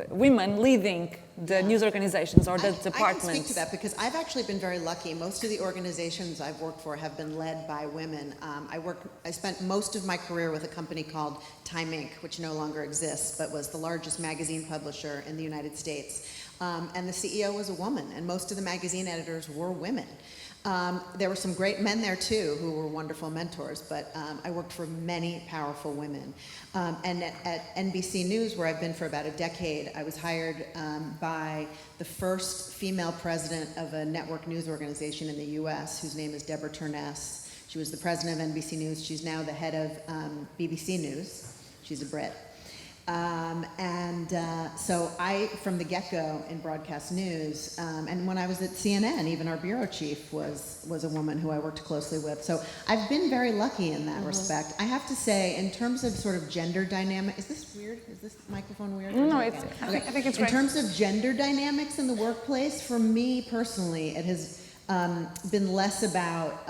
women leading the news organizations or the departments? I can speak to that because I've actually been very lucky. Most of the organizations I've worked for have been led by women. I spent most of my career with a company called Time Inc., which no longer exists, but was the largest magazine publisher in the United States. And the CEO was a woman, and most of the magazine editors were women. There were some great men there too who were wonderful mentors, but I worked for many powerful women. And at NBC News, where I've been for about a decade, I was hired by the first female president of a network news organization in the US, whose name is Deborah Turness. She was the president of NBC News. She's now the head of BBC News. She's a Brit. So I, from the get-go in broadcast news, and when I was at CNN, even our bureau chief was a woman who I worked closely with. So I've been very lucky in that respect. I have to say, in terms of sort of gender dynamic, is this weird? Is this microphone weird? No, I think it's in great. terms of gender dynamics in the workplace, for me personally, it has been less about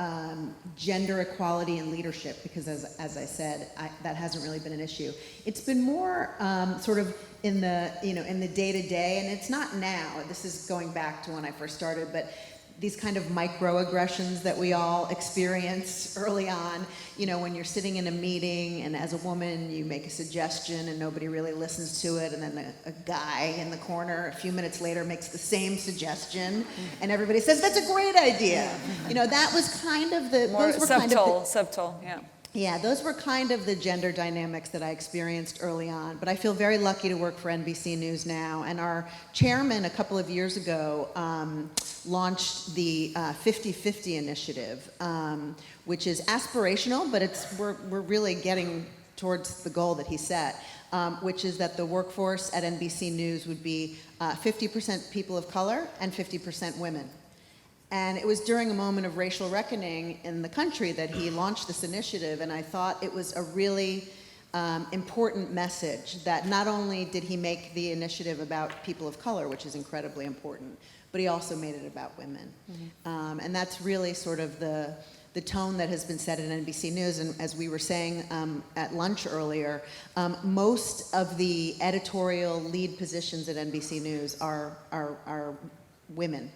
gender equality and leadership, because as I said, that hasn't really been an issue. It's been more sort of in the day-to-day, and it's not now. This is going back to when I first started, but these kind of microaggressions that we all experience early on, when you're sitting in a meeting and as a woman you make a suggestion and nobody really listens to it, and then a guy in the corner a few minutes later makes the same suggestion and everybody says, that's a great idea. That was kind of the... More those were kind of subtle, yeah. Yeah, those were kind of the gender dynamics that I experienced early on, but I feel very lucky to work for NBC News now, and our chairman a couple of years ago launched the 50-50 initiative, which is aspirational, but we're really getting towards the goal that he set, which is that the workforce at NBC News would be 50% people of color and 50% women. And it was during a moment of racial reckoning in the country that he launched this initiative, and I thought it was a really important message that not only did he make the initiative about people of color, which is incredibly important, but he also made it about women. Mm-hmm. And that's really sort of the tone that has been set at NBC News. And as we were saying at lunch earlier, most of the editorial lead positions at NBC News are women.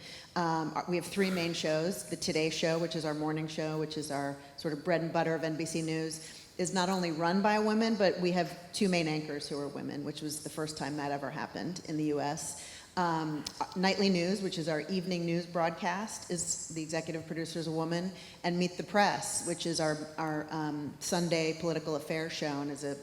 We have three main shows. The Today Show, which is our morning show, which is our sort of bread and butter of NBC News, is not only run by women, but we have two main anchors who are women, which was the first time that ever happened in the US. Nightly News, which is our evening news broadcast, is the executive producer is a woman, and Meet the Press, which is our Sunday political affairs show and is a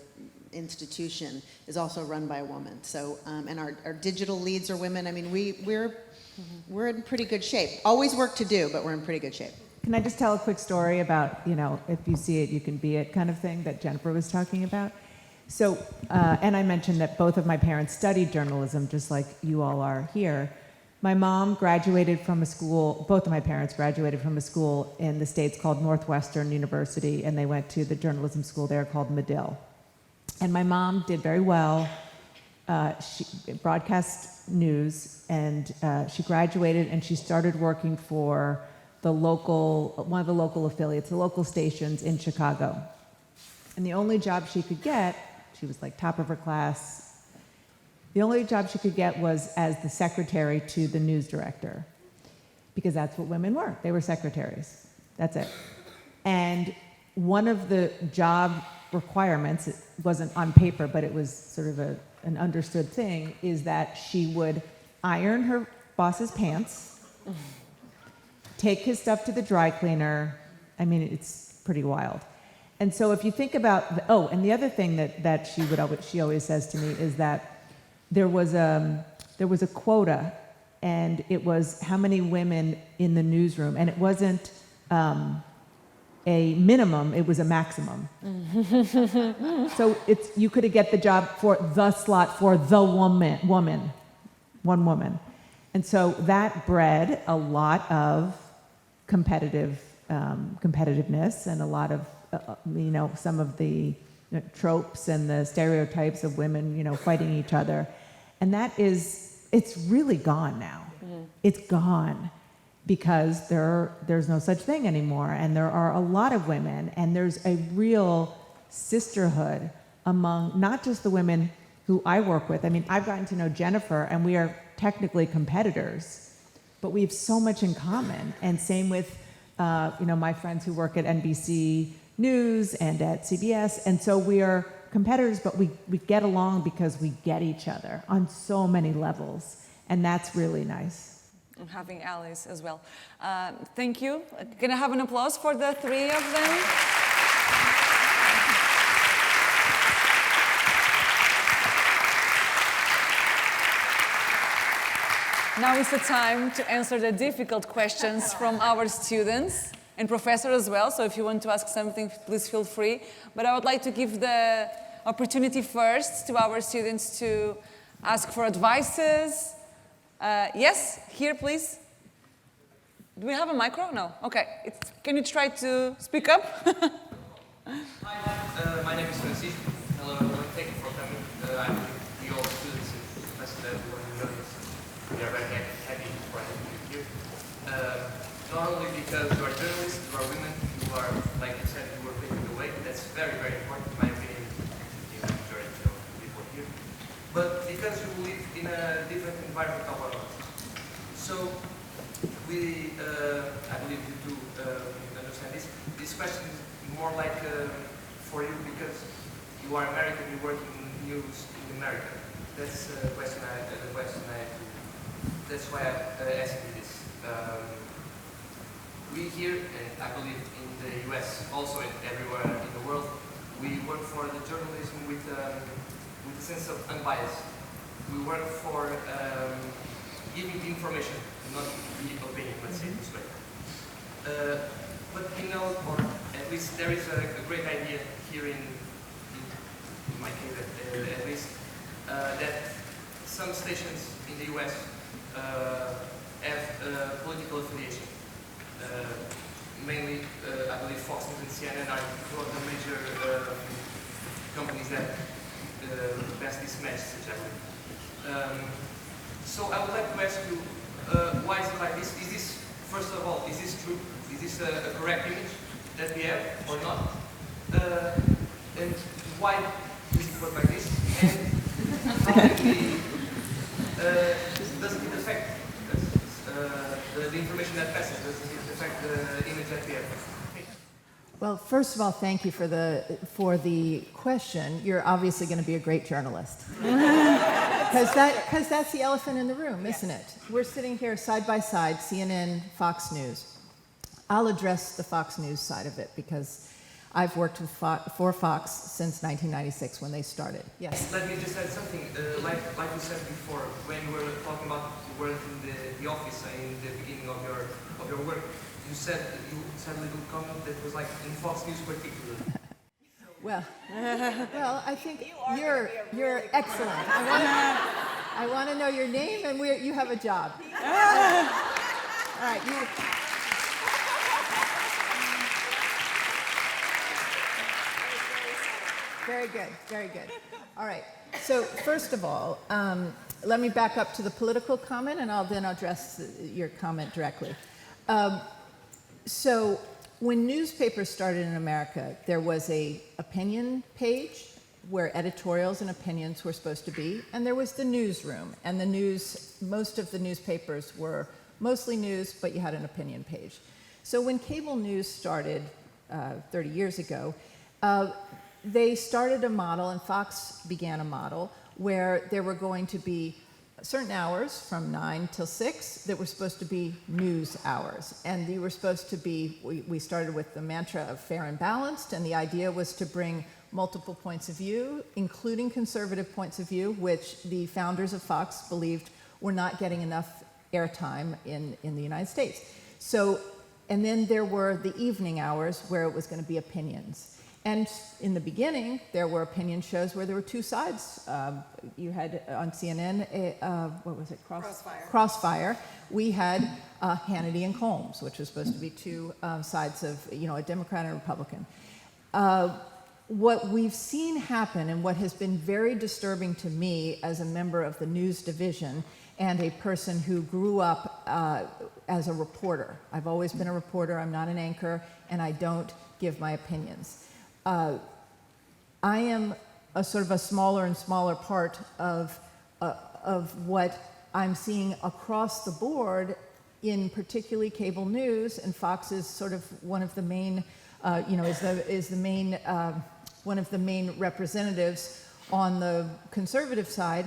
institution, is also run by a woman. So, and our digital leads are women. I mean, we're in pretty good shape. Always work to do, but we're in pretty good shape. Can I just tell a quick story about, if you see it, you can be it kind of thing that Jennifer was talking about? So, and I mentioned that both of my parents studied journalism, just like you all are here. My mom graduated from a school, both of my parents graduated from a school in the States called Northwestern University, and they went to the journalism school there called Medill. And my mom did very well. She broadcast news, and she graduated, and she started working for one of the local affiliates, the local stations in Chicago. And the only job she could get, she was like top of her class, the only job she could get was as the secretary to the news director, because that's what women were. They were secretaries. That's it. And one of the job requirements, it wasn't on paper, but it was sort of an understood thing, is that she would iron her boss's pants, take his stuff to the dry cleaner. I mean, it's pretty wild. And so if you think about, and the other thing that she always says to me is that there was a quota, and it was how many women in the newsroom, and it wasn't a minimum, it was a maximum. So you could get the job for the slot for the woman, one woman. And so that bred a lot of competitiveness and a lot of, some of the tropes and the stereotypes of women, fighting each other. And it's really gone now. Mm. It's gone. because there's no such thing anymore, and there are a lot of women, and there's a real sisterhood among not just the women who I work with. I mean, I've gotten to know Jennifer, and we are technically competitors, but we have so much in common. And same with, my friends who work at NBC News and at CBS. And so we are competitors, but we get along because we get each other on so many levels. And that's really nice. And having allies as well. Thank you. Can I have an applause for the three of them? Now is the time to answer the difficult questions from our students and professor as well. So if you want to ask something, please feel free. But I would like to give the opportunity first to our students to ask for advices. Yes, here please. Do we have a micro? No. Okay. Can you try to speak up? Hi, my name is Francisco. Hello, everyone. Thank you for coming. I'm the old students in Ambassador everyone who knows. We are very happy for having you here. Not only because you are journalists, you are women, you are, like you said, you were paving the way. That's very, very important, in my opinion, the majority of people here. But because you live in a different environment of our own. So, I believe you do understand this. This question is more like for you because you are American, you work in news in America. That's the question I have to. That's why I asked you this. We here, and I believe in the US, also everywhere in the world, we work for the journalism with a sense of unbiased. We work for giving the information, not the opinion, let's say it this way. But we know, or at least there is a great idea here in my case at least, that some stations in the US have political affiliation. Mainly, I believe Fox News and CNN are two of the major companies that pass this message, I believe. So I would like to ask you, why is it like this? Is this, first of all, is this true? Is this a correct image that we have or not? And why does it work like this? And how can we, doesn't it affect the information that passes? Doesn't it affect the image that we have? Well, first of all, thank you for the question. You're obviously going to be a great journalist. Because that's the elephant in the room, isn't it? We're sitting here side by side, CNN, Fox News. I'll address the Fox News side of it because I've worked for Fox since 1996 when they started. Yes? Let me just add something. Like you said before, when we were talking about work in the office in the beginning of your work, you said a little comment that was like in Fox News particularly. Well, I think you're excellent. I want to know your name, and you have a job. All right, you. Very good, very good. All right. So first of all, let me back up to the political comment, and I'll then address your comment directly. So when newspapers started in America, there was a opinion page where editorials and opinions were supposed to be, and there was the newsroom. And most of the newspapers were mostly news, but you had an opinion page. So when cable news started 30 years ago, they started a model, and Fox began a model, where there were going to be certain hours from 9 till 6 that were supposed to be news hours. And they were supposed to be, we started with the mantra of fair and balanced, and the idea was to bring multiple points of view, including conservative points of view, which the founders of Fox believed were not getting enough airtime in the United States. So, and then there were the evening hours where it was going to be opinions. And in the beginning, there were opinion shows where there were two sides. You had on CNN, what was it? Crossfire. We had Hannity and Combs, which was supposed to be two sides of, a Democrat and a Republican. what we've seen happen, and what has been very disturbing to me as a member of the news division and a person who grew up as a reporter. I've always been a reporter, I'm not an anchor, and I don't give my opinions. I am a sort of a smaller and smaller part of what I'm seeing across the board in particularly cable news, and Fox is sort of one of the main, one of the main representatives on the conservative side,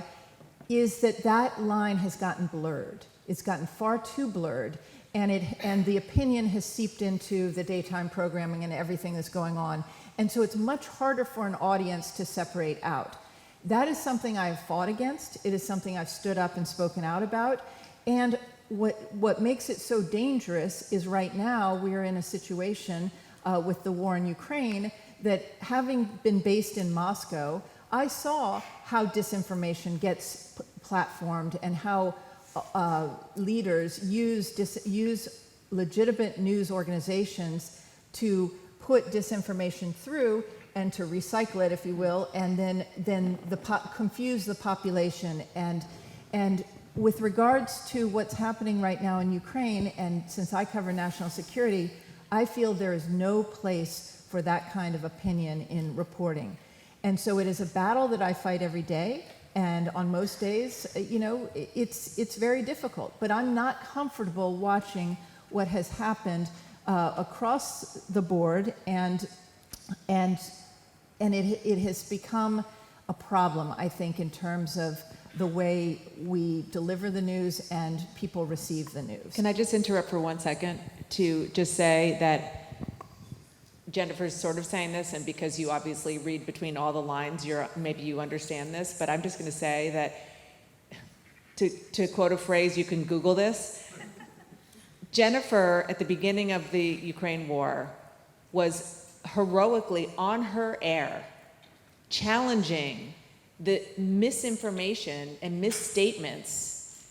is that line has gotten blurred. It's gotten far too blurred, and the opinion has seeped into the daytime programming and everything that's going on. And so it's much harder for an audience to separate out. That is something I have fought against. It is something I've stood up and spoken out about. And what makes it so dangerous is right now we are in a situation with the war in Ukraine that, having been based in Moscow, I saw how disinformation gets platformed and how leaders use legitimate news organizations to put disinformation through and to recycle it, if you will, and then confuse the population. And with regards to what's happening right now in Ukraine, and since I cover national security, I feel there is no place for that kind of opinion in reporting. And so it is a battle that I fight every day, and on most days, it's very difficult. But I'm not comfortable watching what has happened across the board, and it has become a problem, I think, in terms of the way we deliver the news and people receive the news. Can I just interrupt for 1 second to just say that Jennifer's sort of saying this, and because you obviously read between all the lines, maybe you understand this, but I'm just going to say that, to quote a phrase, you can Google this. Jennifer, at the beginning of the Ukraine war, was heroically on her air, challenging the misinformation and misstatements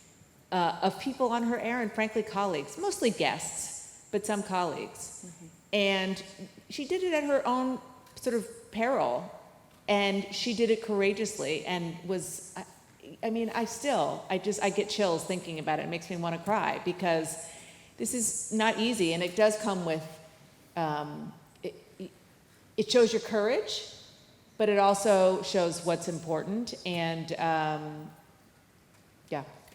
of people on her air, and frankly colleagues, mostly guests, but some colleagues. Mm-hmm. And she did it at her own sort of peril, and she did it courageously, and was, I get chills thinking about it. It makes me want to cry, because this is not easy, and it does come with, it shows your courage, but it also shows what's important, and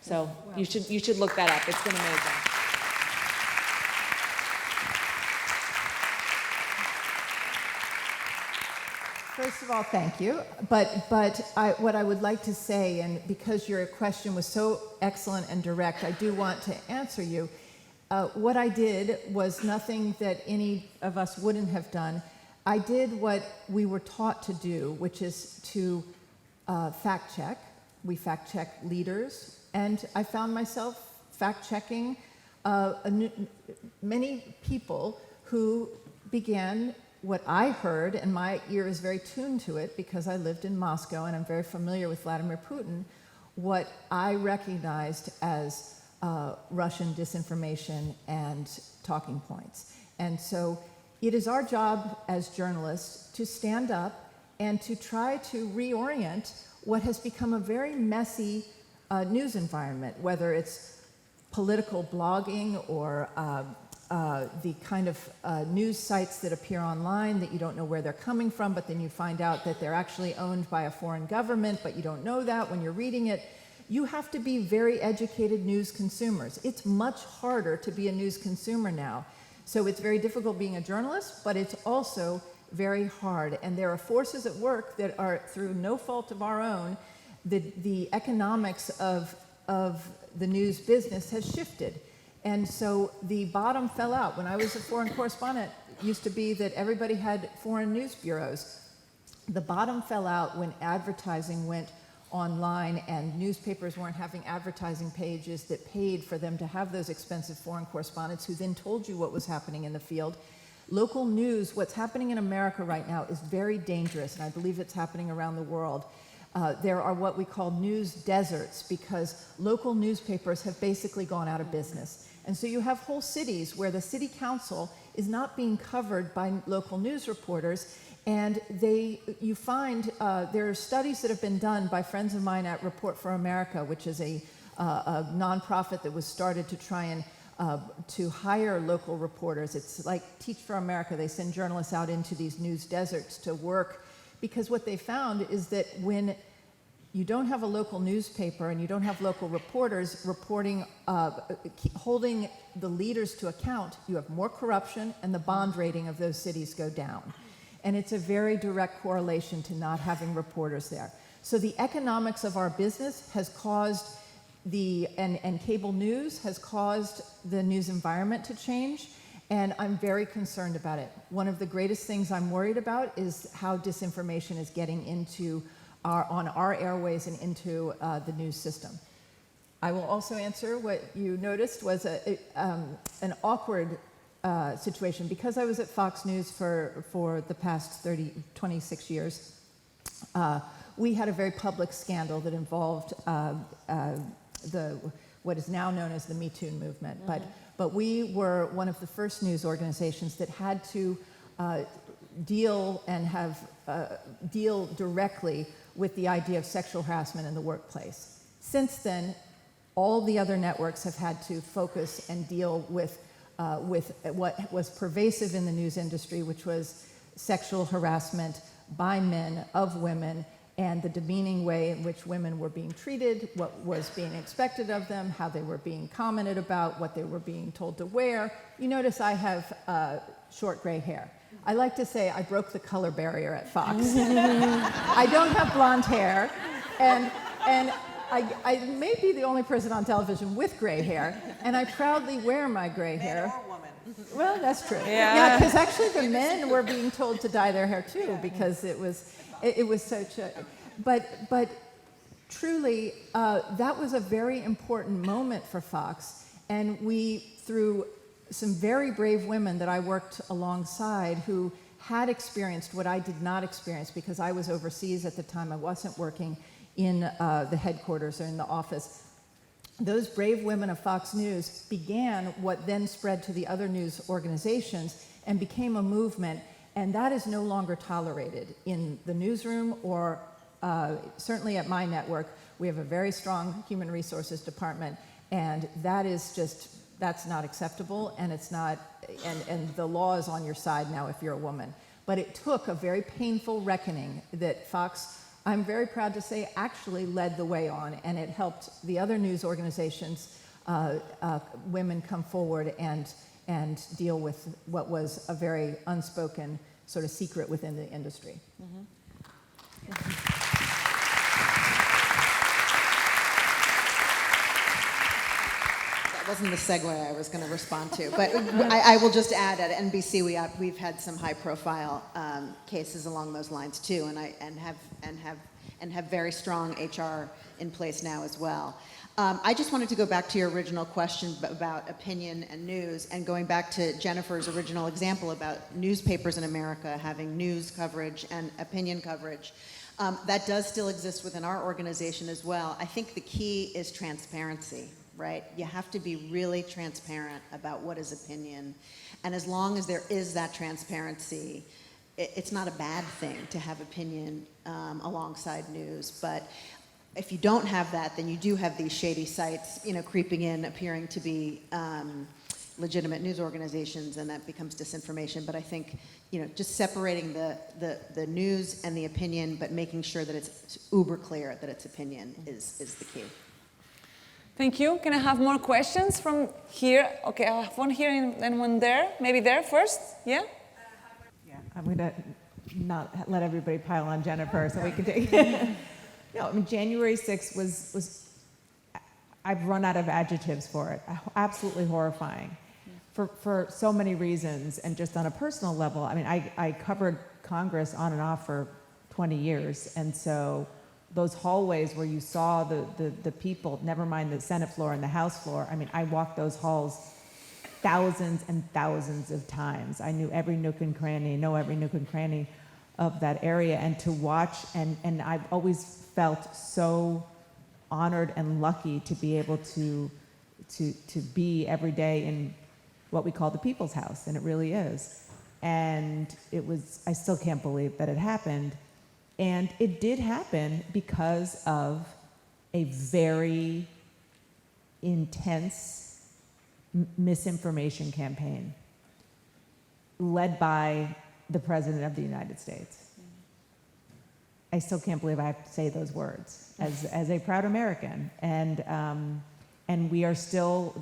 so you should look that up. It's been amazing. First of all, thank you. But what I would like to say, and because your question was so excellent and direct, I do want to answer you. What I did was nothing that any of us wouldn't have done. I did what we were taught to do, which is to fact check. We fact check leaders, and I found myself fact checking many people who began what I heard, and my ear is very tuned to it because I lived in Moscow and I'm very familiar with Vladimir Putin, what I recognized as Russian disinformation and talking points. And so it is our job as journalists to stand up and to try to reorient what has become a very messy news environment, whether it's political blogging or the kind of news sites that appear online that you don't know where they're coming from, but then you find out that they're actually owned by a foreign government, but you don't know that when you're reading it. You have to be very educated news consumers. It's much harder to be a news consumer now. So it's very difficult being a journalist, but it's also very hard. And there are forces at work that are, through no fault of our own, the economics of the news business has shifted. And so the bottom fell out. When I was a foreign correspondent, it used to be that everybody had foreign news bureaus. The bottom fell out when advertising went online and newspapers weren't having advertising pages that paid for them to have those expensive foreign correspondents who then told you what was happening in the field. Local news, what's happening in America right now is very dangerous, and I believe it's happening around the world. There are what we call news deserts because local newspapers have basically gone out of business. And so you have whole cities where the city council is not being covered by local news reporters, And you find there are studies that have been done by friends of mine at Report for America, which is a nonprofit that was started to try and to hire local reporters. It's like Teach for America. They send journalists out into these news deserts to work, because what they found is that when you don't have a local newspaper and you don't have local reporters reporting, holding the leaders to account, you have more corruption and the bond rating of those cities go down. And it's a very direct correlation to not having reporters there. So the economics of our business has caused and cable news has caused the news environment to change, and I'm very concerned about it. One of the greatest things I'm worried about is how disinformation is getting into on our airways and into the news system. I will also answer what you noticed was an awkward situation. Because I was at Fox News for the past 26 years, we had a very public scandal that involved what is now known as the Me Too movement. But we were one of the first news organizations that had to deal directly with the idea of sexual harassment in the workplace. Since then, all the other networks have had to focus and deal with what was pervasive in the news industry, which was sexual harassment by men of women, and the demeaning way in which women were being treated, what was being expected of them, how they were being commented about, what they were being told to wear. You notice I have short gray hair. I like to say I broke the color barrier at Fox. I don't have blonde hair, and I may be the only person on television with gray hair, and I proudly wear my gray hair. Man or woman. Well, that's true. Yeah, because actually the men were being told to dye their hair too, because it was such a, but truly, that was a very important moment for Fox, and we, through some very brave women that I worked alongside who had experienced what I did not experience because I was overseas at the time. I wasn't working in the headquarters or in the office. Those brave women of Fox News began what then spread to the other news organizations and became a movement, and that is no longer tolerated in the newsroom or certainly at my network. We have a very strong human resources department, and that is just, that's not acceptable, and it's not, and the law is on your side now if you're a woman. But it took a very painful reckoning that Fox, I'm very proud to say, actually led the way on, and it helped the other news organizations, women come forward and deal with what was a very unspoken sort of secret within the industry. Mm-hmm. Wasn't the segue I was going to respond to, but I will just add at NBC we've had some high-profile cases along those lines too, and have very strong HR in place now as well. I just wanted to go back to your original question about opinion and news, and going back to Jennifer's original example about newspapers in America having news coverage and opinion coverage. That does still exist within our organization as well. I think the key is transparency. Right? You have to be really transparent about what is opinion. And as long as there is that transparency, it's not a bad thing to have opinion alongside news. But if you don't have that, then you do have these shady sites, creeping in, appearing to be legitimate news organizations, and that becomes disinformation. But I think, just separating the news and the opinion, but making sure that it's uber clear that it's opinion is the key. Thank you. Can I have more questions from here? Okay, I have one here and one there. Maybe there first, yeah? Yeah, I'm going to not let everybody pile on Jennifer so we can take No, I mean, January 6th was I've run out of adjectives for it. Absolutely horrifying for so many reasons, and just on a personal level. I mean, I covered Congress on and off for 20 years, and so those hallways where you saw the people, never mind the Senate floor and the House floor, I mean, I walked those halls thousands and thousands of times. I knew every nook and cranny of that area, and to watch, and I've always felt so honored and lucky to be able to be every day in what we call the People's House, and it really is. And I still can't believe that it happened. And it did happen because of a very intense misinformation campaign led by the President of the United States. I still can't believe I have to say those words as a proud American. And we are still,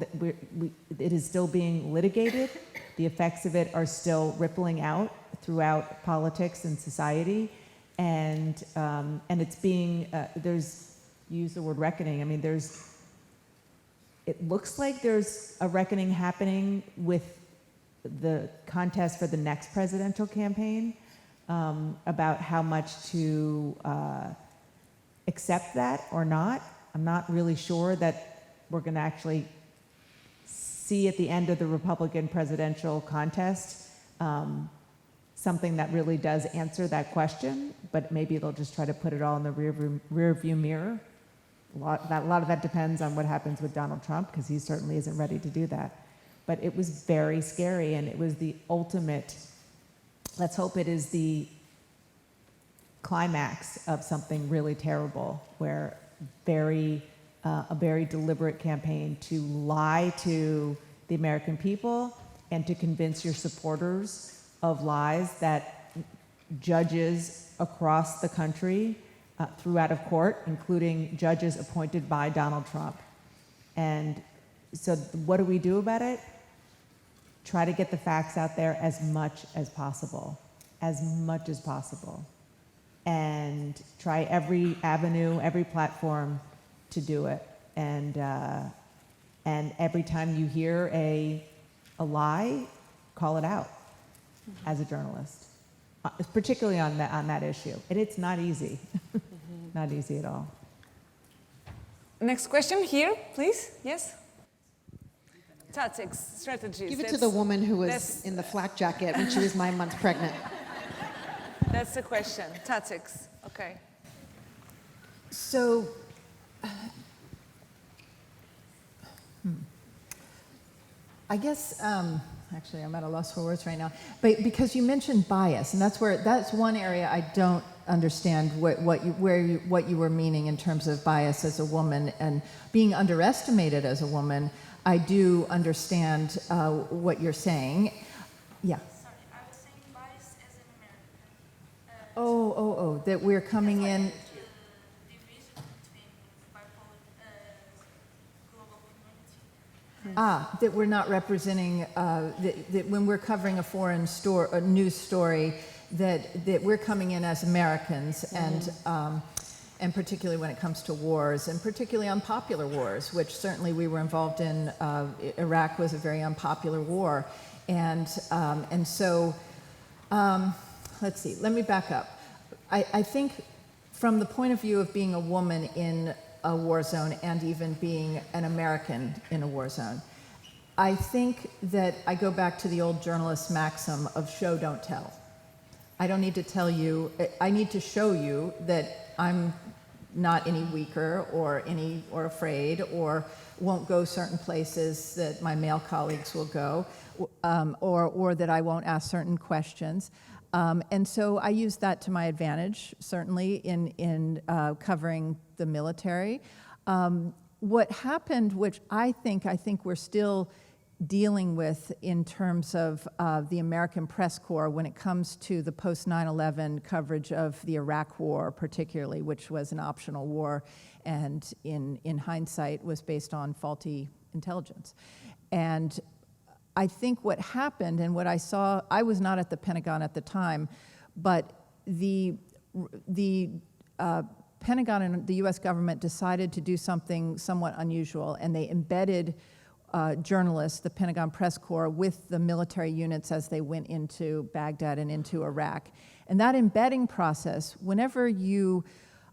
it is still being litigated. The effects of it are still rippling out throughout politics and society. And it's being, you use the word reckoning. I mean, it looks like there's a reckoning happening with the contest for the next presidential campaign about how much to accept that or not. I'm not really sure that we're going to actually see at the end of the Republican presidential contest something that really does answer that question, but maybe they'll just try to put it all in the rear view mirror. A lot of that depends on what happens with Donald Trump, because he certainly isn't ready to do that. But it was very scary, and it was the ultimate, let's hope it is the climax of something really terrible, where a very deliberate campaign to lie to the American people and to convince your supporters of lies that judges across the country threw out of court, including judges appointed by Donald Trump. And so what do we do about it? Try to get the facts out there as much as possible, and try every avenue, every platform to do it. And every time you hear a lie, call it out as a journalist, particularly on that issue. And it's not easy, not easy at all. Next question here, please. Yes? Tactics, strategies. Give it to the woman who was in the flak jacket when she was 9 months pregnant. That's the question. Tactics. Okay. So, I guess, actually, I'm at a loss for words right now. But because you mentioned bias, and that's one area I don't understand what you were meaning in terms of bias as a woman and being underestimated as a woman. I do understand what you're saying. Yeah. Sorry, I was saying bias as an American. That we're coming in. The division between bipolar global community. That we're not representing, that when we're covering a foreign a news story, that we're coming in as Americans, and particularly when it comes to wars, and particularly unpopular wars, which certainly we were involved in. Iraq was a very unpopular war, and so let's see. Let me back up. I think from the point of view of being a woman in a war zone and even being an American in a war zone, I think that I go back to the old journalist maxim of show, don't tell. I don't need to tell you, I need to show you that I'm not any weaker or afraid or won't go certain places that my male colleagues will go, or that I won't ask certain questions. And so I use that to my advantage, certainly in covering the military. What happened, which I think we're still dealing with in terms of the American press corps when it comes to the post 9/11 coverage of the Iraq War, particularly, which was an optional war, and in hindsight was based on faulty intelligence. And I think what happened and what I saw, I was not at the Pentagon at the time, but the Pentagon and the US government decided to do something somewhat unusual, and they embedded journalists, the Pentagon press corps, with the military units as they went into Baghdad and into Iraq. And that embedding process, whenever you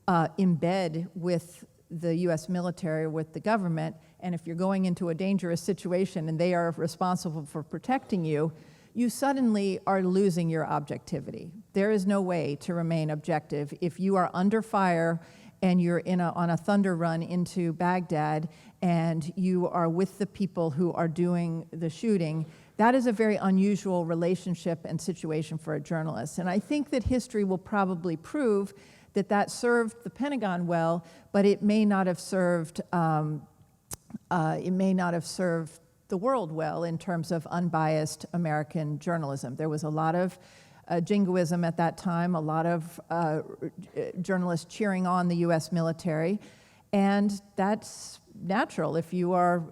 embed with the US military or with the government, and if you're going into a dangerous situation and they are responsible for protecting you, you suddenly are losing your objectivity. There is no way to remain objective if you are under fire and you're on a thunder run into Baghdad and you are with the people who are doing the shooting. That is a very unusual relationship and situation for a journalist. And I think that history will probably prove that that served the Pentagon well, but it may not have served the world well in terms of unbiased American journalism. There was a lot of jingoism at that time, a lot of journalists cheering on the U.S. military, and that's natural if you are,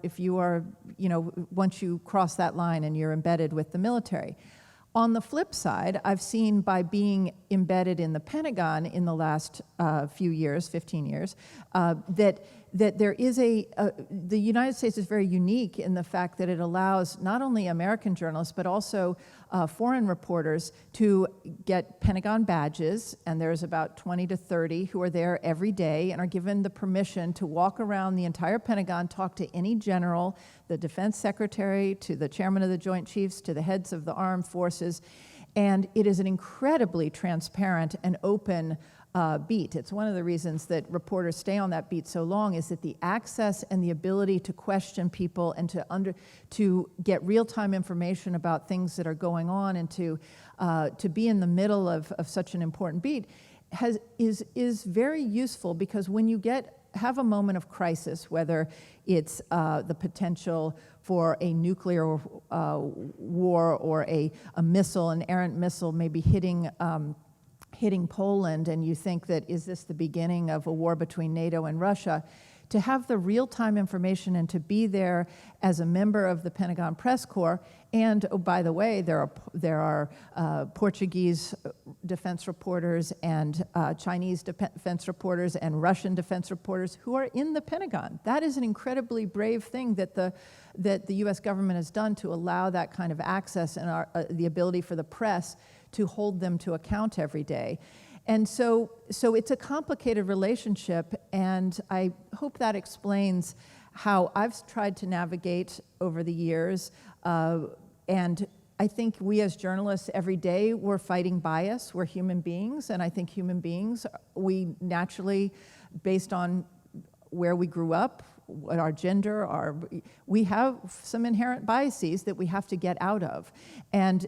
once you cross that line and you're embedded with the military. On the flip side, I've seen by being embedded in the Pentagon in the last few years, 15 years, that there is the United States is very unique in the fact that it allows not only American journalists, but also foreign reporters to get Pentagon badges, and there's about 20 to 30 who are there every day and are given the permission to walk around the entire Pentagon, talk to any general, the defense secretary, to the chairman of the Joint Chiefs, to the heads of the armed forces, and it is an incredibly transparent and open beat. It's one of the reasons that reporters stay on that beat so long, is that the access and the ability to question people and to get real-time information about things that are going on, and to be in the middle of such an important beat is very useful, because when you have a moment of crisis, whether it's the potential for a nuclear war or a missile, an errant missile maybe hitting Poland, and you think that, is this the beginning of a war between NATO and Russia? To have the real-time information and to be there as a member of the Pentagon Press Corps, and oh, by the way, there are Portuguese defense reporters and Chinese defense reporters and Russian defense reporters who are in the Pentagon. That is an incredibly brave thing that the U.S. government has done to allow that kind of access and the ability for the press to hold them to account every day. And so it's a complicated relationship, and I hope that explains how I've tried to navigate over the years. And I think we as journalists every day, we're fighting bias. We're human beings, and I think human beings, we naturally, based on where we grew up, what our gender, we have some inherent biases that we have to get out of. And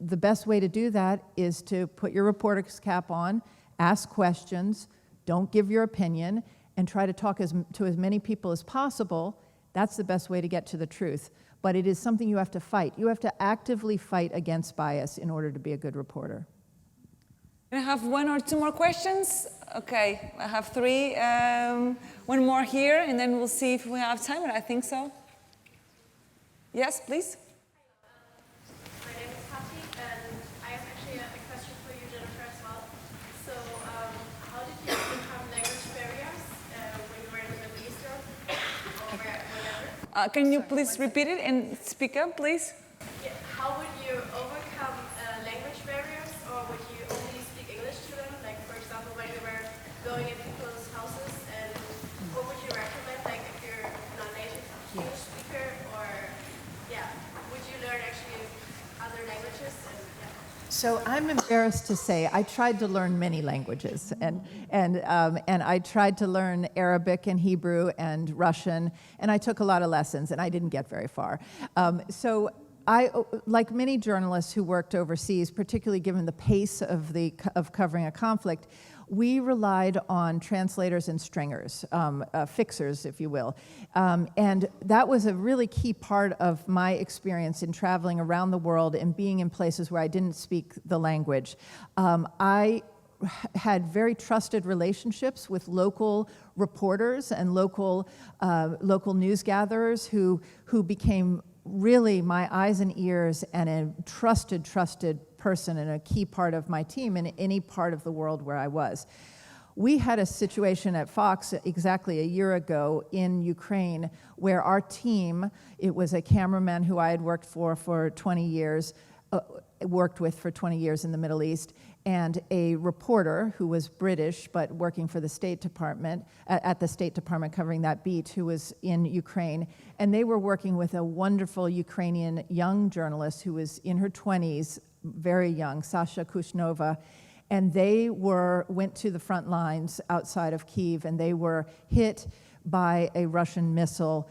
the best way to do that is to put your reporter's cap on, ask questions, don't give your opinion, and try to talk to as many people as possible. That's the best way to get to the truth. But it is something you have to fight. You have to actively fight against bias in order to be a good reporter. Can I have one or two more questions? Okay, I have three. One more here, and then we'll see if we have time, and I think so. Yes, please. My name is Tati, and I have actually a question for you, Jennifer, as well. So, how did you overcome language barriers when you were in the Middle East or wherever? Can you please repeat it and speak up, please? Yeah, how would you overcome language barriers, or would you only speak English to them? Like, for example, when you were going in people's houses, and what would you recommend, like, if you're not native English speaker, or, yeah, would you learn actually other languages? And, yeah. So I'm embarrassed to say I tried to learn many languages, and I tried to learn Arabic and Hebrew and Russian, and I took a lot of lessons, and I didn't get very far. So I, like many journalists who worked overseas, particularly given the pace of covering a conflict, we relied on translators and stringers, fixers, if you will. And that was a really key part of my experience in traveling around the world and being in places where I didn't speak the language. I had very trusted relationships with local reporters and local news gatherers who became really my eyes and ears and a trusted person and a key part of my team in any part of the world where I was. We had a situation at Fox exactly a year ago in Ukraine where our team, it was a cameraman who I had worked for 20 years, worked with for 20 years in the Middle East, and a reporter who was British but working for the State Department, at the State Department covering that beat, who was in Ukraine. And they were working with a wonderful Ukrainian young journalist who was in her 20s, very young, Sasha Kushnova. And they went to the front lines outside of Kyiv, and they were hit by a Russian missile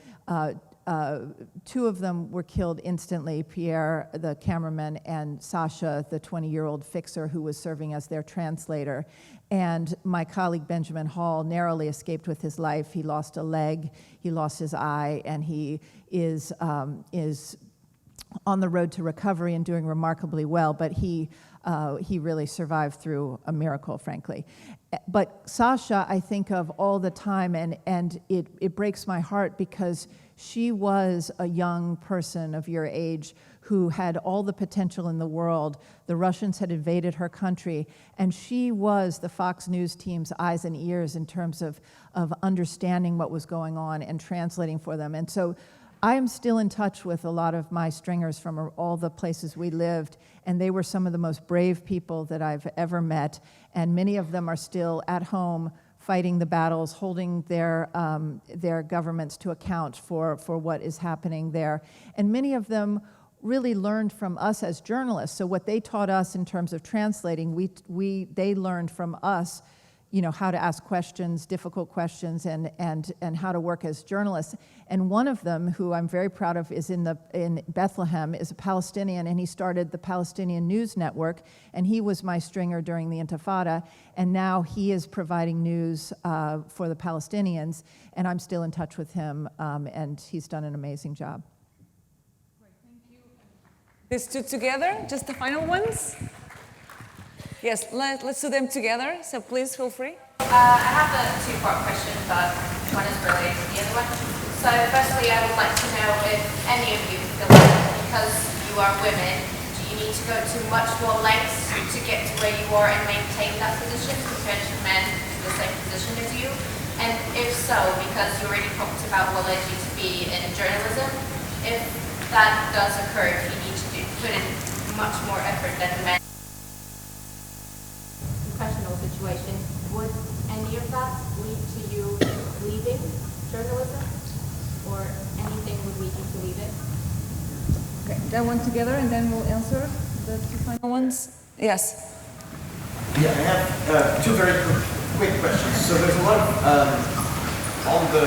two of them were killed instantly, Pierre, the cameraman, and Sasha, the 20-year-old fixer who was serving as their translator. And my colleague Benjamin Hall narrowly escaped with his life. He lost a leg, he lost his eye, and he is on the road to recovery and doing remarkably well, but he really survived through a miracle, frankly. But Sasha, I think of all the time, and it breaks my heart because she was a young person of your age who had all the potential in the world. The Russians had invaded her country, and she was the Fox News team's eyes and ears in terms of understanding what was going on and translating for them. And so I am still in touch with a lot of my stringers from all the places we lived, and they were some of the most brave people that I've ever met, and many of them are still at home fighting the battles, holding their governments to account for what is happening there. And many of them really learned from us as journalists. So what they taught us in terms of translating, they learned from us, you know, how to ask questions, difficult questions, and how to work as journalists. And one of them, who I'm very proud of, is in Bethlehem, is a Palestinian, and he started the Palestinian News Network, and he was my stringer during the Intifada, and now he is providing news for the Palestinians, and I'm still in touch with him, and he's done an amazing job. These two together, just the final ones? Yes, let's do them together, so please feel free. I have a two-part question, but one is related to the other one. So firstly, I would like to know if any of you feel like, because you are women, do you need to go to much more lengths to get to where you are and maintain that position compared to men in the same position as you? And if so, because you already talked about what led you to be in journalism, if that does occur, if you need to put in much more effort than men, professional situation, would any of that lead to you leaving journalism, or anything would lead you to leave it? Okay, that one together, and then we'll answer the two final ones. Yes. Yeah, I have two very quick questions. So there's a lot of on the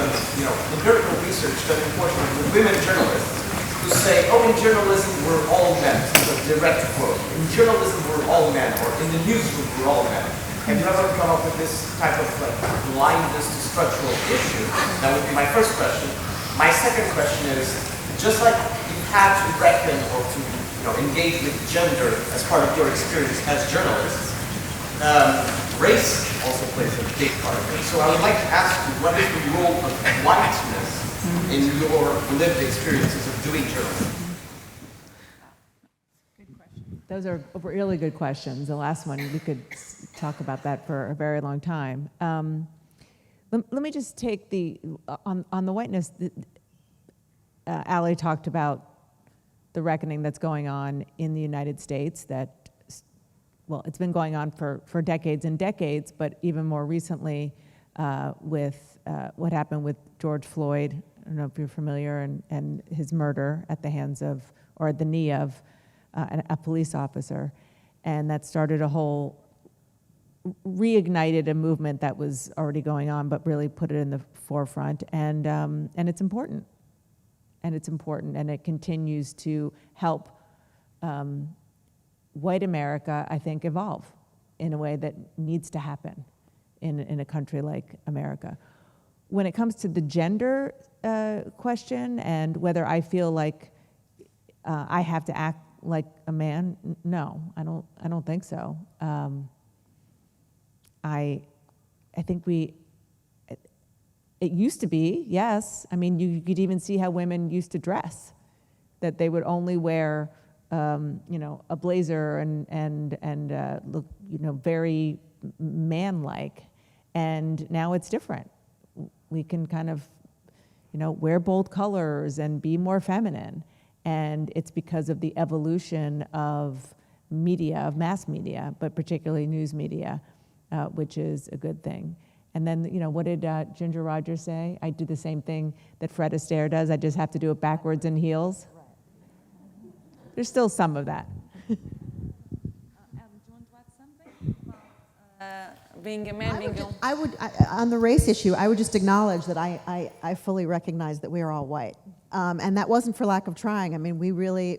empirical research done unfortunately with women journalists who say, oh, in journalism we're all men. It's a direct quote. In journalism we're all men, or in the newsroom we're all men. Have you ever come up with this type of blindness to structural issue? That would be my first question. My second question is, just like you've had to reckon or to engage with gender as part of your experience as journalists, race also plays a big part of it. So I would like to ask you, what is the role of whiteness in your lived experiences of doing journalism? Those are really good questions. The last one, we could talk about that for a very long time. Let me just take on the whiteness. Ali talked about the reckoning that's going on in the United States that, well, it's been going on for decades and decades, but even more recently with what happened with George Floyd. I don't know if you're familiar, and his murder at the hands of, or at the knee of, a police officer. And that started reignited a movement that was already going on, but really put it in the forefront. And it's important. And it's important, and it continues to help white America, I think, evolve in a way that needs to happen in a country like America. When it comes to the gender question and whether I feel like I have to act like a man, no, I don't think so. I think it used to be, yes. I mean, you could even see how women used to dress, that they would only wear, a blazer and look, very man-like. And now it's different. We can kind of, wear bold colors and be more feminine. And it's because of the evolution of media, of mass media, but particularly news media, which is a good thing. And then, what did Ginger Rogers say? I do the same thing that Fred Astaire does. I just have to do it backwards in heels. There's still some of that. Adam, do you want to add something? being a man, being a... On the race issue, I would just acknowledge that I fully recognize that we are all white. And that wasn't for lack of trying. I mean,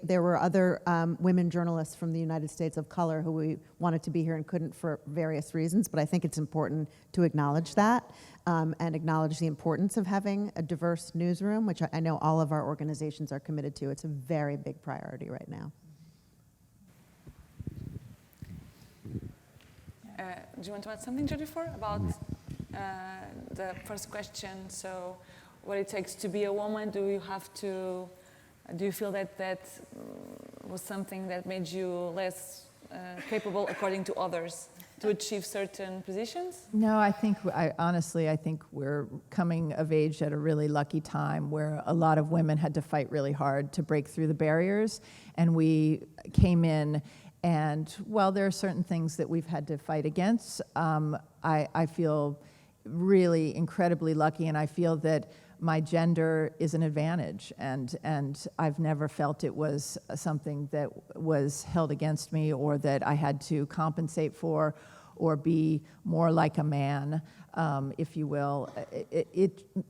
there were other women journalists from the United States of color who we wanted to be here and couldn't for various reasons, but I think it's important to acknowledge that and acknowledge the importance of having a diverse newsroom, which I know all of our organizations are committed to. It's a very big priority right now. Do you want to add something, Jennifer, about the first question? So, what it takes to be a woman? Do you feel that was something that made you less capable, according to others, to achieve certain positions? No, honestly, I think we're coming of age at a really lucky time where a lot of women had to fight really hard to break through the barriers, and we came in. And while there are certain things that we've had to fight against, I feel really incredibly lucky, and I feel that my gender is an advantage, and I've never felt it was something that was held against me or that I had to compensate for or be more like a man, if you will.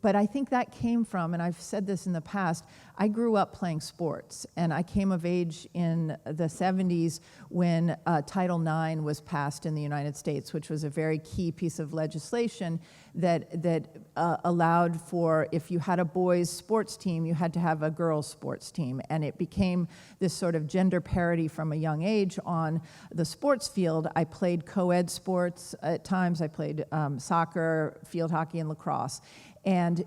But I think that came from, and I've said this in the past, I grew up playing sports, and I came of age in the 70s when Title IX was passed in the United States, which was a very key piece of legislation that allowed for, if you had a boys' sports team, you had to have a girls' sports team, and it became this sort of gender parity from a young age on the sports field. I played co-ed sports at times. I played soccer, field hockey, and lacrosse, and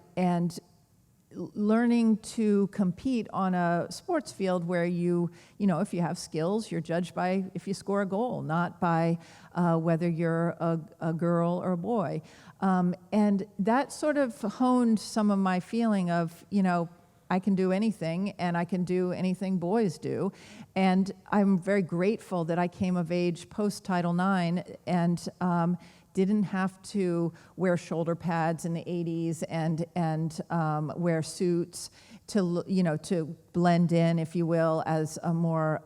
learning to compete on a sports field where you know, if you have skills, you're judged by if you score a goal, not by whether you're a girl or a boy. And that sort of honed some of my feeling of, you know, I can do anything, and I can do anything boys do. And I'm very grateful that I came of age post-Title IX and didn't have to wear shoulder pads in the 80s and wear suits to, you know, to blend in, if you will, as a more,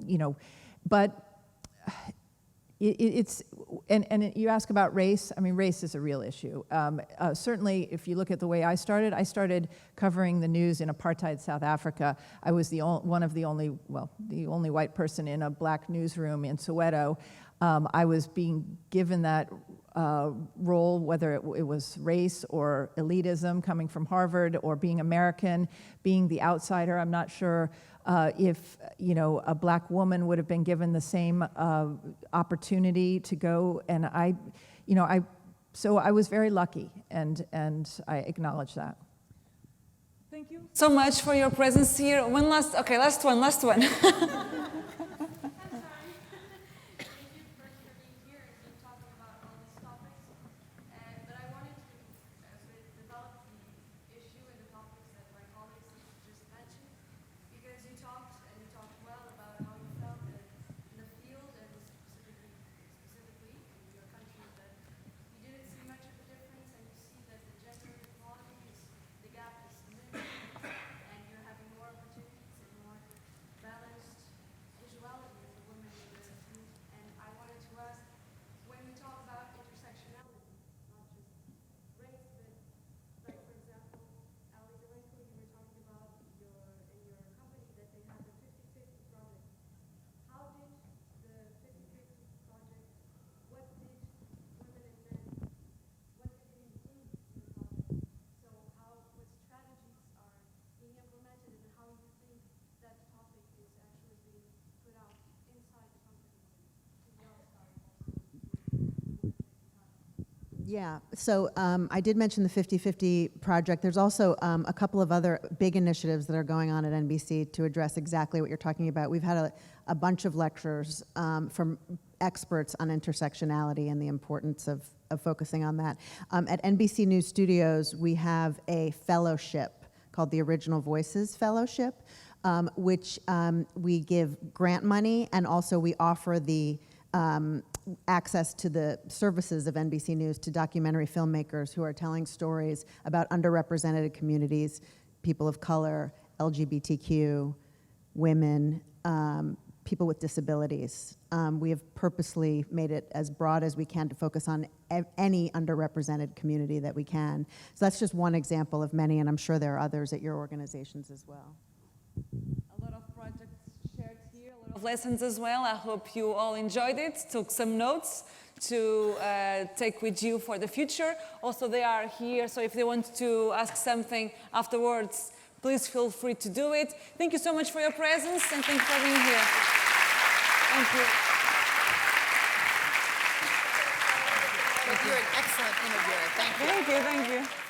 you know, but it's, and you ask about race. I mean, race is a real issue. Certainly, if you look at the way I started covering the news in apartheid South Africa. I was the only white person in a black newsroom in Soweto. I was being given that role, whether it was race or elitism, coming from Harvard, or being American, being the outsider. I'm not sure if, you know, a black woman would have been given the same opportunity to go. And so I was very lucky, and I acknowledge that. Thank you so much for your presence here. Last one. Yeah, so I did mention the 50/50 project. There's also a couple of other big initiatives that are going on at NBC to address exactly what you're talking about. We've had a bunch of lectures from experts on intersectionality and the importance of focusing on that. At NBC News Studios, we have a fellowship called the Original Voices Fellowship, which we give grant money, and also we offer the access to the services of NBC News to documentary filmmakers who are telling stories about underrepresented communities, people of color, LGBTQ, women, people with disabilities. We have purposely made it as broad as we can to focus on any underrepresented community that we can. So that's just one example of many, and I'm sure there are others at your organizations as well. A lot of projects shared here, a lot of lessons as well. I hope you all enjoyed it, took some notes to take with you for the future. Also, they are here, so if they want to ask something afterwards, please feel free to do it. Thank you so much for your presence, and thank you for being here. Thank you. You're an excellent interviewer. Thank you. Thank you, thank you.